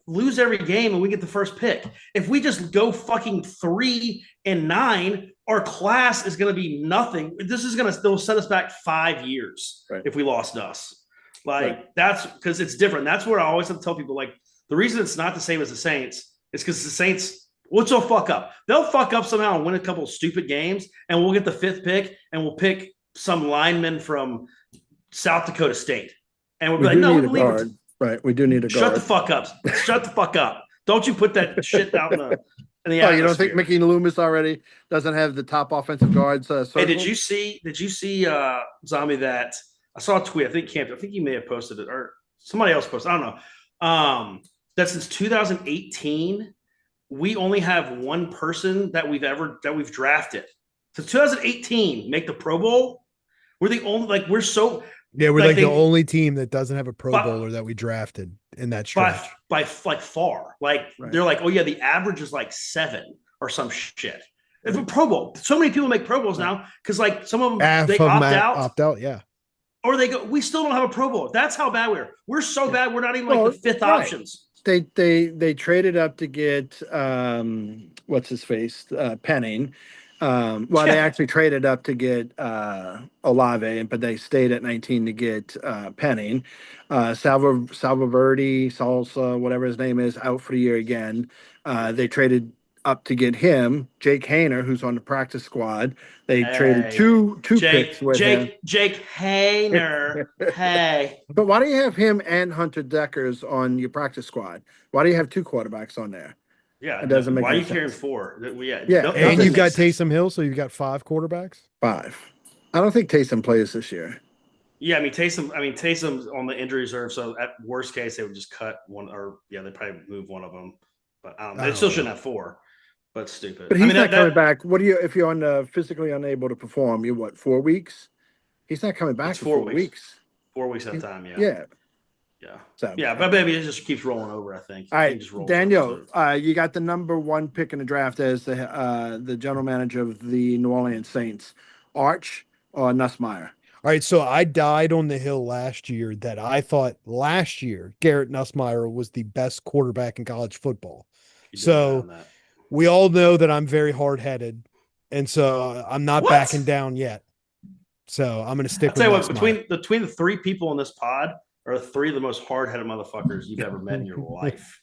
lose every game and we get the first pick. If we just go fucking 3-9, our class is going to be nothing. This is going to still set us back 5 years if we lost us. Like that's because it's different. That's where I always have to tell people, like, the reason it's not the same as the Saints is because the Saints, which they'll fuck up. They'll fuck up somehow and win a couple of stupid games, and we'll get the 5th pick, and we'll pick some lineman from South Dakota State. And we'll be like, no, we believe it. Right. We do need a guard. Shut the fuck up. Shut the fuck up. Don't you put that shit out in the atmosphere. You don't think Mickey Loomis already doesn't have the top offensive guards? Hey, did you see Zombie, that I saw a tweet? I think you may have posted it, or somebody else posted. I don't know. That since 2018, we only have one person that we've drafted. So 2018 make the Pro Bowl. We're the only, like, we're so. Yeah, we're like the only team that doesn't have a Pro Bowler that we drafted in that stretch. By like far. Like they're like, oh yeah, the average is like 7 or some shit. If a Pro Bowl, so many people make Pro Bowls now because like some of them they opt out, yeah. Or they go, we still don't have a Pro Bowl. That's how bad we are. We're so bad, we're not even like the 5th options. They traded up to get what's his face Penning. They actually traded up to get Olave, but they stayed at 19 to get Penning. Salsa, whatever his name is, out for the year again. They traded up to get him, Jake Haener, who's on the practice squad. They traded two picks with him. Jake Haener. Hey. But why do you have him and Hunter Deckers on your practice squad? Why do you have 2 quarterbacks on there? Yeah, it doesn't make. Why are you sense. carrying 4? And you've got Taysom Hill, so you've got 5 quarterbacks. 5. I don't think Taysom plays this year. Yeah, Taysom's on the injury reserve, so at worst case they would just cut one, or they probably move one of them. But they still shouldn't have 4. But it's stupid. But he's not coming back. What do you if you're on physically unable to perform? You 4 weeks? He's not coming back for 4 weeks. 4 weeks at a time. Yeah. Yeah. Yeah. So, but maybe it just keeps rolling over, I think. All right, Daniel, you got the number 1 pick in the draft as the general manager of the New Orleans Saints. Arch or Nussmeier? All right, so I died on the hill last year that I thought last year Garrett Nussmeier was the best quarterback in college football. You did die So on that. we all know that I'm very hard-headed, and so I'm not What? backing down yet. So I'm going to I'll stick tell with you what, Nussmeier. between the three people in this pod are three of the most hard-headed motherfuckers you've ever met in your life.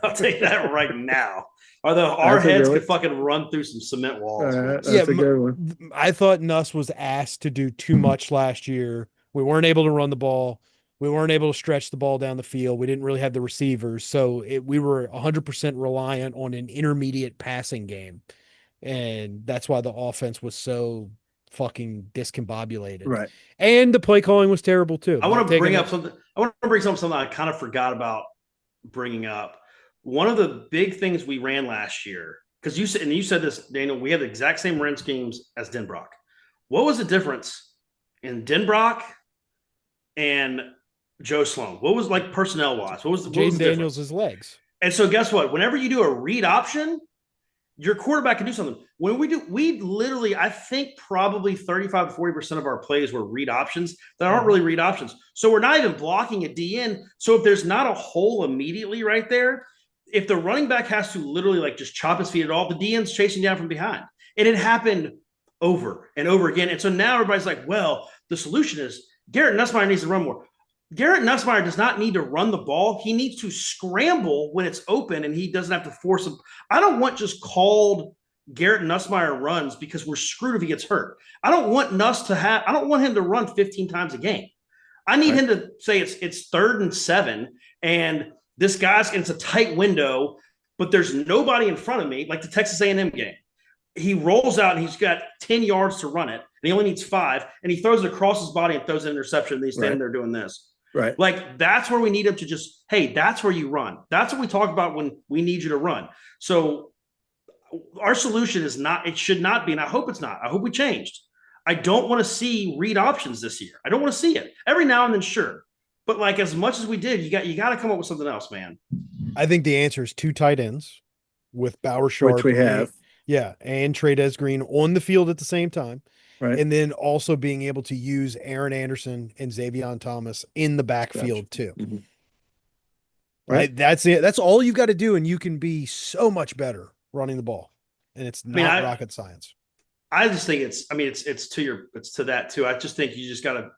I'll tell you that right now. Our That's a heads good could fucking run through some cement walls. That's Yeah, a good one. I thought Nuss was asked to do too much last year. We weren't able to run the ball. We weren't able to stretch the ball down the field. We didn't really have the receivers. So we were 100% reliant on an intermediate passing game. And that's why the offense was so fucking discombobulated. Right. And the play calling was terrible too. I want to bring up something. I want to bring something I kind of forgot about bringing up. One of the big things we ran last year, because you said this, Daniel, we had the exact same run schemes as Denbrock. What was the difference in Denbrock and Joe Sloan? What was like personnel wise? What was the Jaden difference? Daniels' legs. And so guess what? Whenever you do a read option, your quarterback can do something. When we literally, I think probably 35 to 40% of our plays were read options that aren't really read options. So we're not even blocking a DN. So if there's not a hole immediately right there, if the running back has to literally like just chop his feet at all, the DN's chasing down from behind. And it happened over and over again. And so now everybody's like, well, the solution is Garrett Nussmeier needs to run more. Garrett Nussmeier does not need to run the ball. He needs to scramble when it's open and he doesn't have to force him. I don't want just called Garrett Nussmeier runs because we're screwed if he gets hurt. I don't want him to run 15 times a game. I need him to say it's 3rd and 7 and this guy's, and it's a tight window, but there's nobody in front of me, like the Texas A&M game. He rolls out and he's got 10 yards to run it, and he only needs 5, and he throws it across his body and throws an interception, and he's standing there doing this. Right. Like, that's where we need him to just, hey, that's where you run. That's what we talk about when we need you to run. So our solution is not, it should not be, and I hope it's not. I hope we changed. I don't want to see read options this year. I don't want to see it. Every now and then, sure. But like as much as we did, you got to come up with something else, man. I think the answer is 2 tight ends with Bauer Sharp. Which we have. Yeah, and Trey'Dez Green on the field at the same time. Right. And then also being able to use Aaron Anderson and Xavier Thomas in the backfield too. Mm-hmm. Right. That's it. That's all you've got to do, and you can be so much better running the ball. And it's not rocket science. I just think it's to that too. I just think you got to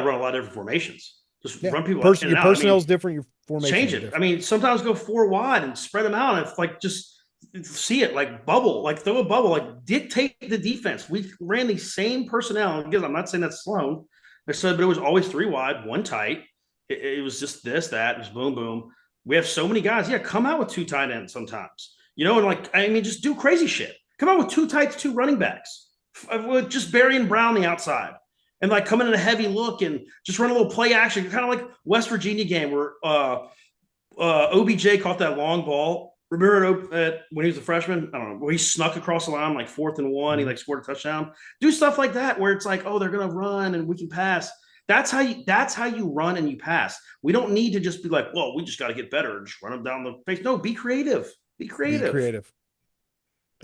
run a lot of different formations. Just run people. Your personnel is different. Your formation change it. I mean, sometimes go 4 wide and spread them out. And if like just see it like bubble, like throw a bubble, like dictate the defense. We ran the same personnel. Because I'm not saying that's Sloan. I said, but it was always 3 wide, 1 tight. It was just this, that. It was boom, boom. We have so many guys. Yeah, come out with 2 tight ends sometimes. You know, and like I mean, just do crazy shit. Come out with 2 tights, 2 running backs. With just Barry and Brown the outside. And like come in a heavy look and just run a little play action, kind of like West Virginia game where OBJ caught that long ball. Remember when he was a freshman? I don't know, where he snuck across the line like 4th and 1. He like scored a touchdown. Do stuff like that where it's like, oh, they're gonna run and we can pass. That's how you run and you pass. We don't need to just be like, well, we just got to get better and just run them down the face. No, be creative. Be creative.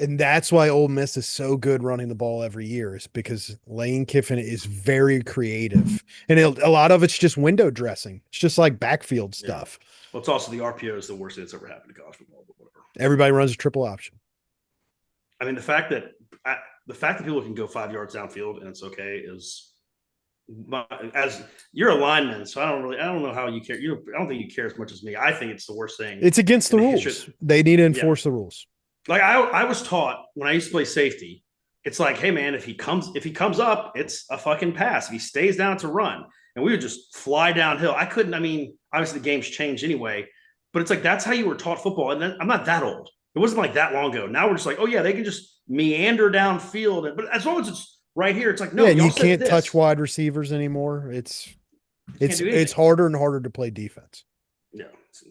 And that's why Ole Miss is so good running the ball every year, is because Lane Kiffin is very creative. And a lot of it's just window dressing. It's just like backfield stuff. Well, it's also the RPO is the worst thing that's ever happened to college football, but whatever. Everybody runs a triple option. I mean, the fact that people can go 5 yards downfield and it's okay is, as you're a lineman, so I don't know how you care. I don't think you care as much as me. I think it's the worst thing. It's against the rules. They need to enforce the rules. Like I was taught when I used to play safety, it's like, hey man, if he comes up, it's a fucking pass. If he stays down, it's a run. And we would just fly downhill. I mean, obviously the game's changed anyway, but it's like that's how you were taught football. And then, I'm not that old. It wasn't like that long ago. Now we're just like, oh yeah, they can just meander downfield. But as long as it's right here, it's like, no, you can't touch wide receivers anymore. It's harder and harder to play defense. Yeah, it's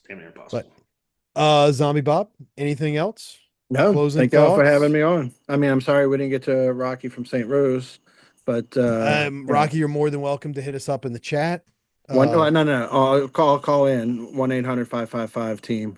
damn near impossible. But, Zombie Bob, anything else? No, Closing thank y'all for thoughts? having me on. I mean, I'm sorry we didn't get to Rocky from St. Rose, but Rocky, you're more than welcome to hit us up in the chat. No. Call in 1-800-555-team.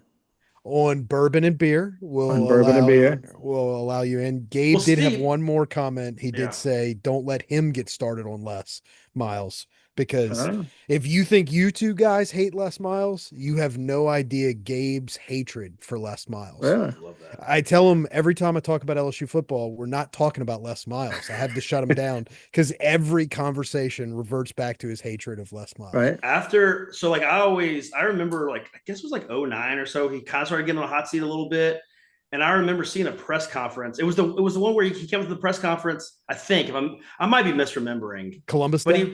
on bourbon and beer. On bourbon and beer. Will allow you in. Gabe Well, did have Steve, one more comment. He yeah. did say, "Don't let him get started on Les Miles." Because Oh, if you think you two guys hate Les Miles, you have no idea Gabe's hatred for Les Miles. really? I love that. I tell him every time I talk about LSU football, we're not talking about Les Miles. I have to shut him down because every conversation reverts back to his hatred of Les Miles. Right. After, so like I remember like, I guess it was like '09 or so. He kind of started getting on the hot seat a little bit. And I remember seeing a press conference. It was the one where he came to the press conference. I think I might be misremembering, Columbus but Day?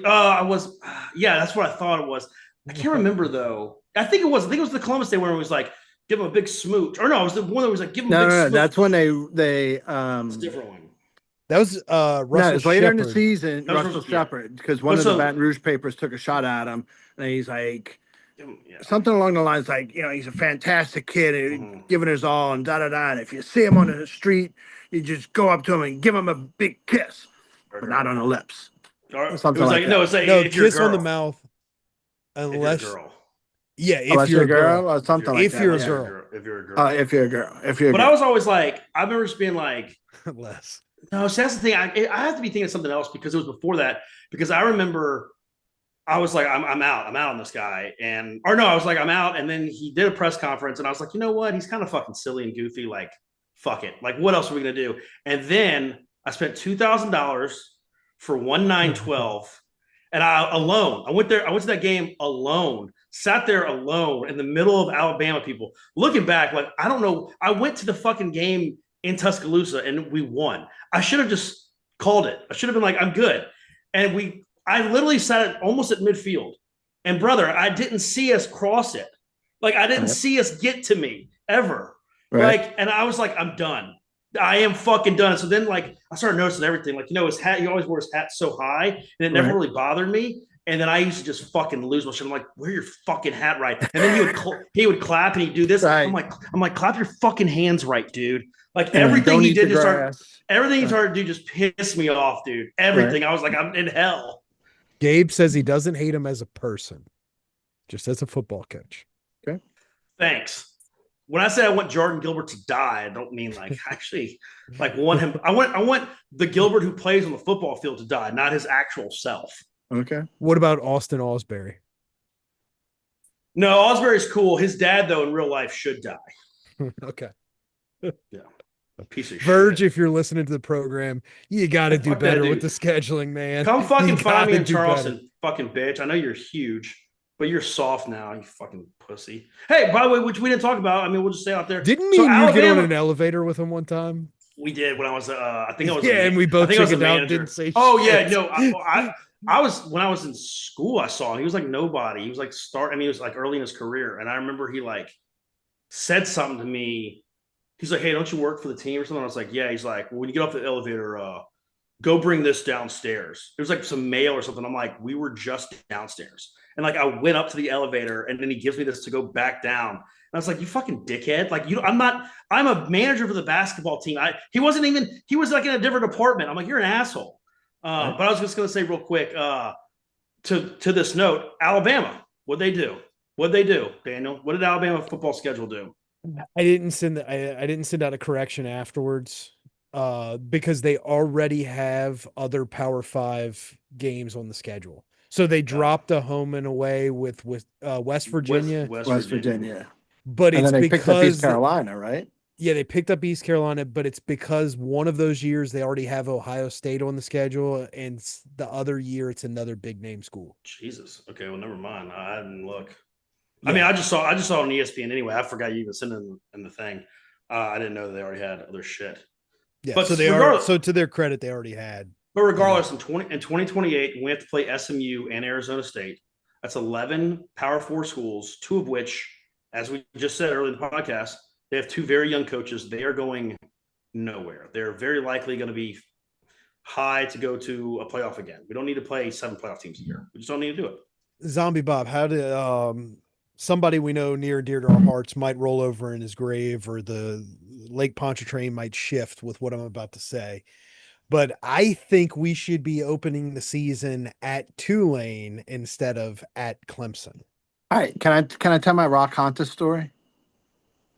yeah, that's what I thought it was. I can't remember though. I think it was the Columbus Day where it was like, give him a big smooch. Or no, it was the one that was like, give him a big No, smooch. that's when they It's a different one. That was no, Russell it's later in the Shepard. season, That was Russell Russell- yeah. Shepard, because one But of the so- Baton Rouge papers took a shot at him, and he's like, Yeah. something along the lines like, he's a fantastic kid, Mhm. giving his all, and da da da. And if you see him on the street, you just go up to him and give him a big kiss, but not on the lips. Or, something it was like like no, that. it's like No, if you're a kiss on the girl. mouth. If you're a Unless, girl. yeah, if Unless you're a girl. or something like If that. you're a yeah. girl. If you're a girl. If you're a girl. If you're a But girl. I was always like, I remember just being like, Less. no, so that's the thing. I have to be thinking of something else because it was before that. Because I remember I was like, I'm out on this guy. I was like, I'm out. And then he did a press conference and I was like, you know what? He's kind of fucking silly and goofy. Like, fuck it. Like, what else are we going to do? And then I spent $2,000 for 1/9/12. And I went to that game alone, sat there alone in the middle of Alabama people. Looking back, like, I don't know. I went to the fucking game in Tuscaloosa and we won. I should have just called it. I should have been like, I'm good. And I literally sat almost at midfield. And brother, I didn't see us cross it. Like, I didn't see us get to me ever. Right. Like, and I was like, I'm done. I am fucking done. So then, like, I started noticing everything. Like, his hat, he always wore his hat so high, and it never really bothered me. And then I used to just fucking lose my shit. I'm like, wear your fucking hat right. And then he would clap and he'd do this. Right. I'm like, clap your fucking hands right, dude. Like, And everything don't he eat did the to start, grass. everything he started to do just pissed me off, dude. Everything. I was like, I'm in hell. Gabe says he doesn't hate him as a person, just as a football coach. Thanks. When I say I want Jordan Gilbert to die, I don't mean like actually like want him. I want the Gilbert who plays on the football field to die, not his actual self. Okay. What about Austin Osbury? No, Osbury's cool. His dad, though, in real life should die. Okay. A piece of Verge, shit. if you're listening to the program, you got to do Fuck that better dude. with the scheduling, man. Come fucking You find me gotta in do Charleston, fucking bitch. I know you're huge, but you're soft now, you fucking pussy. Hey, by the way, which we didn't talk about. I mean, we'll just stay out there. Didn't me So and you get on Alabama- an elevator with him one time? We did when I was, I think I was. Yeah, and we both I think I was a chickened out, manager. didn't say Oh shit. yeah, no, I was when I was in school. I saw him. He was like nobody. He was like he was like early in his career, and I remember he like said something to me. He's like, "Hey, don't you work for the team or something?" I was like, "Yeah." He's like, "Well, when you get off the elevator, go bring this downstairs." It was like some mail or something. I'm like, "We were just downstairs," and like I went up to the elevator, and then he gives me this to go back down. And I was like, "You fucking dickhead!" Like, I'm a manager for the basketball team. He was like in a different department. I'm like, "You're an asshole." But I was just gonna say real quick, to this note, Alabama, what'd they do? What'd they do, Daniel? What did Alabama football schedule do? I didn't send out a correction afterwards because they already have other Power 5 games on the schedule. So they dropped a home and away with West Virginia, West Virginia. but And it's then they picked up East because Carolina, right? yeah, they picked up East Carolina, but it's because one of those years they already have Ohio State on the schedule, and the other year it's another big name school. Jesus. Okay, well, never mind. I didn't look. Yeah. I mean, I just saw it on ESPN anyway. I forgot you even sent it in the thing. I didn't know they already had other shit. Yeah, But so they are. regardless- So to their credit, they already had. But regardless, in 2028, we have to play SMU and Arizona State. That's 11 Power 4 schools, two of which, as we just said earlier in the podcast, they have two very young coaches. They are going nowhere. They're very likely going to be high to go to a playoff again. We don't need to play 7 playoff teams a year. We just don't need to do it. Zombie Bob, how did somebody we know near and dear to our hearts might roll over in his grave, or the Lake Pontchartrain might shift with what I'm about to say. But I think we should be opening the season at Tulane instead of at Clemson. All right. Can I tell my Rock Honta story?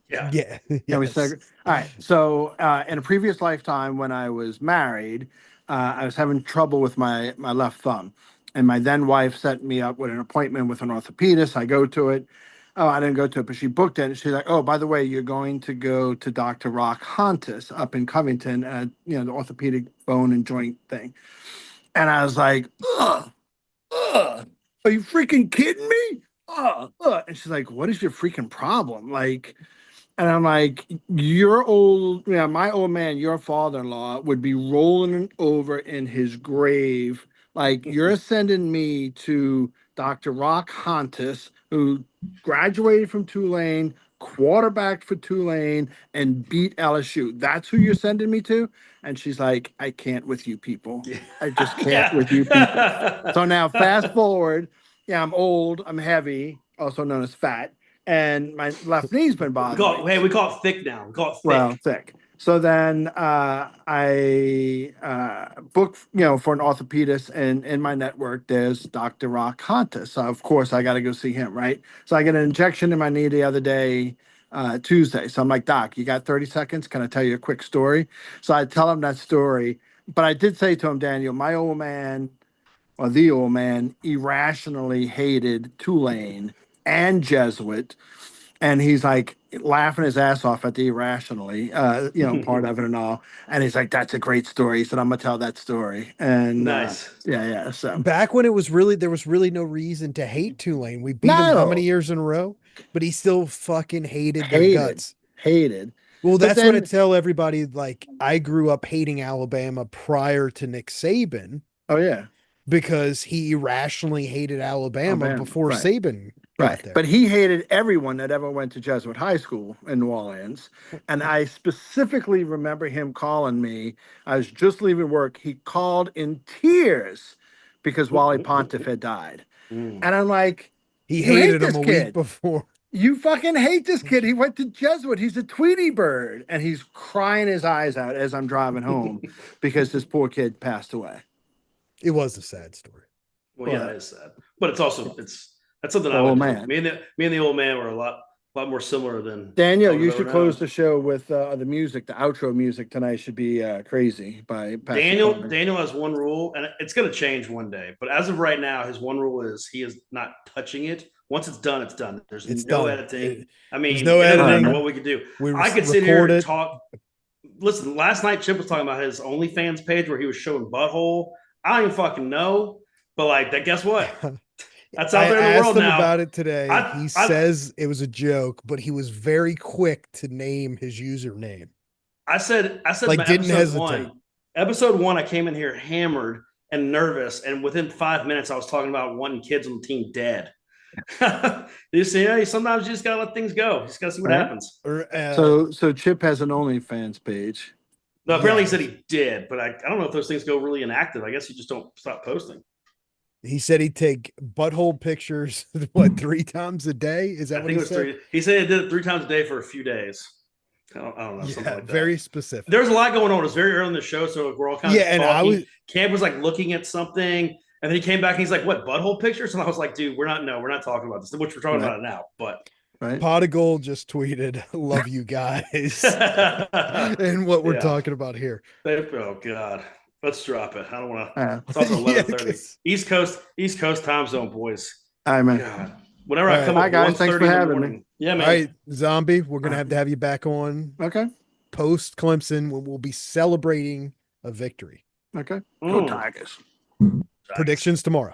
Yeah. Yeah. Can we Yes. all right. So in a previous lifetime, when I was married, I was having trouble with my left thumb, and my then wife set me up with an appointment with an orthopedist. I go to it. Oh, I didn't go to it, but she booked it. And she's like, "Oh, by the way, you're going to go to Dr. Rock Hontus up in Covington, the orthopedic bone and joint thing." And I was like, "Ugh, ugh, are you freaking kidding me? Ugh, ugh." And she's like, "What is your freaking problem?" Like. And I'm like, my old man, your father-in-law would be rolling over in his grave. Like, you're sending me to Dr. Rock Hontus, who graduated from Tulane, quarterbacked for Tulane, and beat LSU. That's who you're sending me to? And she's like, I can't with you people. I just can't with you people. So now fast forward. Yeah, I'm old, I'm heavy, also known as fat, and my left knee's been bothering me. Hey, we call it thick now. We call it thick. Well, thick. So then I booked, for an orthopedist, and in my network, there's Dr. Rock Hontus. So of course I got to go see him, right? So I get an injection in my knee the other day, Tuesday. So I'm like, Doc, you got 30 seconds? Can I tell you a quick story? So I tell him that story, but I did say to him, Daniel, my old man, or the old man, irrationally hated Tulane and Jesuit, and he's like laughing his ass off at the irrationally, part of it and all. And he's like, "That's a great story." He said, "I'm gonna tell that story." And Nice. yeah. So Back when there was really no reason to hate Tulane. We beat him how No. many years in a row? But he still fucking hated their Hated. guts. hated. Well, But that's what I then- tell everybody. Like, I grew up hating Alabama prior to Nick Saban Oh yeah, because he irrationally hated Alabama Alabama, before right. Saban got right. there. But he hated everyone that ever went to Jesuit High School in New Orleans. And I specifically remember him calling me. I was just leaving work. He called in tears because Wally Pontiff had died. Mm. And I'm like, He You hate hated him this a kid. week before. you fucking hate this kid. He went to Jesuit. He's a Tweety bird. And he's crying his eyes out as I'm driving home because this poor kid passed away. It was a sad story. Well, yeah, that is sad, but it's also that's something I Oh, would do. man. Me and the old man were a lot more similar than Daniel, I'll you go should now. close the show with the music. The outro music tonight should be Crazy by Pastor Coleman. Daniel has one rule, and it's going to change one day. But as of right now, his one rule is he is not touching it. Once it's done, it's done. There's It's no done. editing. I mean, no it doesn't editing. matter what we could do. We I could sit here record and it. talk. Listen, last night Chip was talking about his OnlyFans page where he was showing butthole. I don't even fucking know, but like that. Guess what? That's out there in the asked world him now. about it today. I- He says it was a joke, but he was very quick to name his username. I said, Like, my didn't episode hesitate. episode one, I came in here hammered and nervous, and within 5 minutes, I was talking about wanting kids on the team dead. You see, sometimes you just gotta let things go. You just gotta see what Right. happens. Or, So Chip has an OnlyFans page. No, apparently Yes. he said he did, but I don't know if those things go really inactive. I guess you just don't stop posting. he said he'd take butthole pictures, what, 3 times a day? Is I that what think he it was said? 3. He said he did it 3 times a day for a few days. I don't know, something Yeah, like that. very specific. There's a lot going on. It's very early in the show, so we're all kind of Yeah, and I talking. was- Cam was like looking at something, and then he came back and he's like, "What, butthole pictures?" And I was like, "Dude, we're not talking about this. Which we're talking Right. about it now." But Right. Pot of Gold just tweeted, "Love you guys," and what we're Yeah. talking about here. Oh God, let's drop it. I don't want to. Yeah. It's also Yeah, 11:30 'cause- East Coast time zone, boys. All right, man. God, whenever All I come right. up, Bye, guys. Thanks for 1:30 in the having me. morning. Yeah, All man. right, Zombie, we're gonna have you back on Okay. post Clemson when we'll be celebrating a victory. Okay. Go Mm. Tigers. Predictions tomorrow.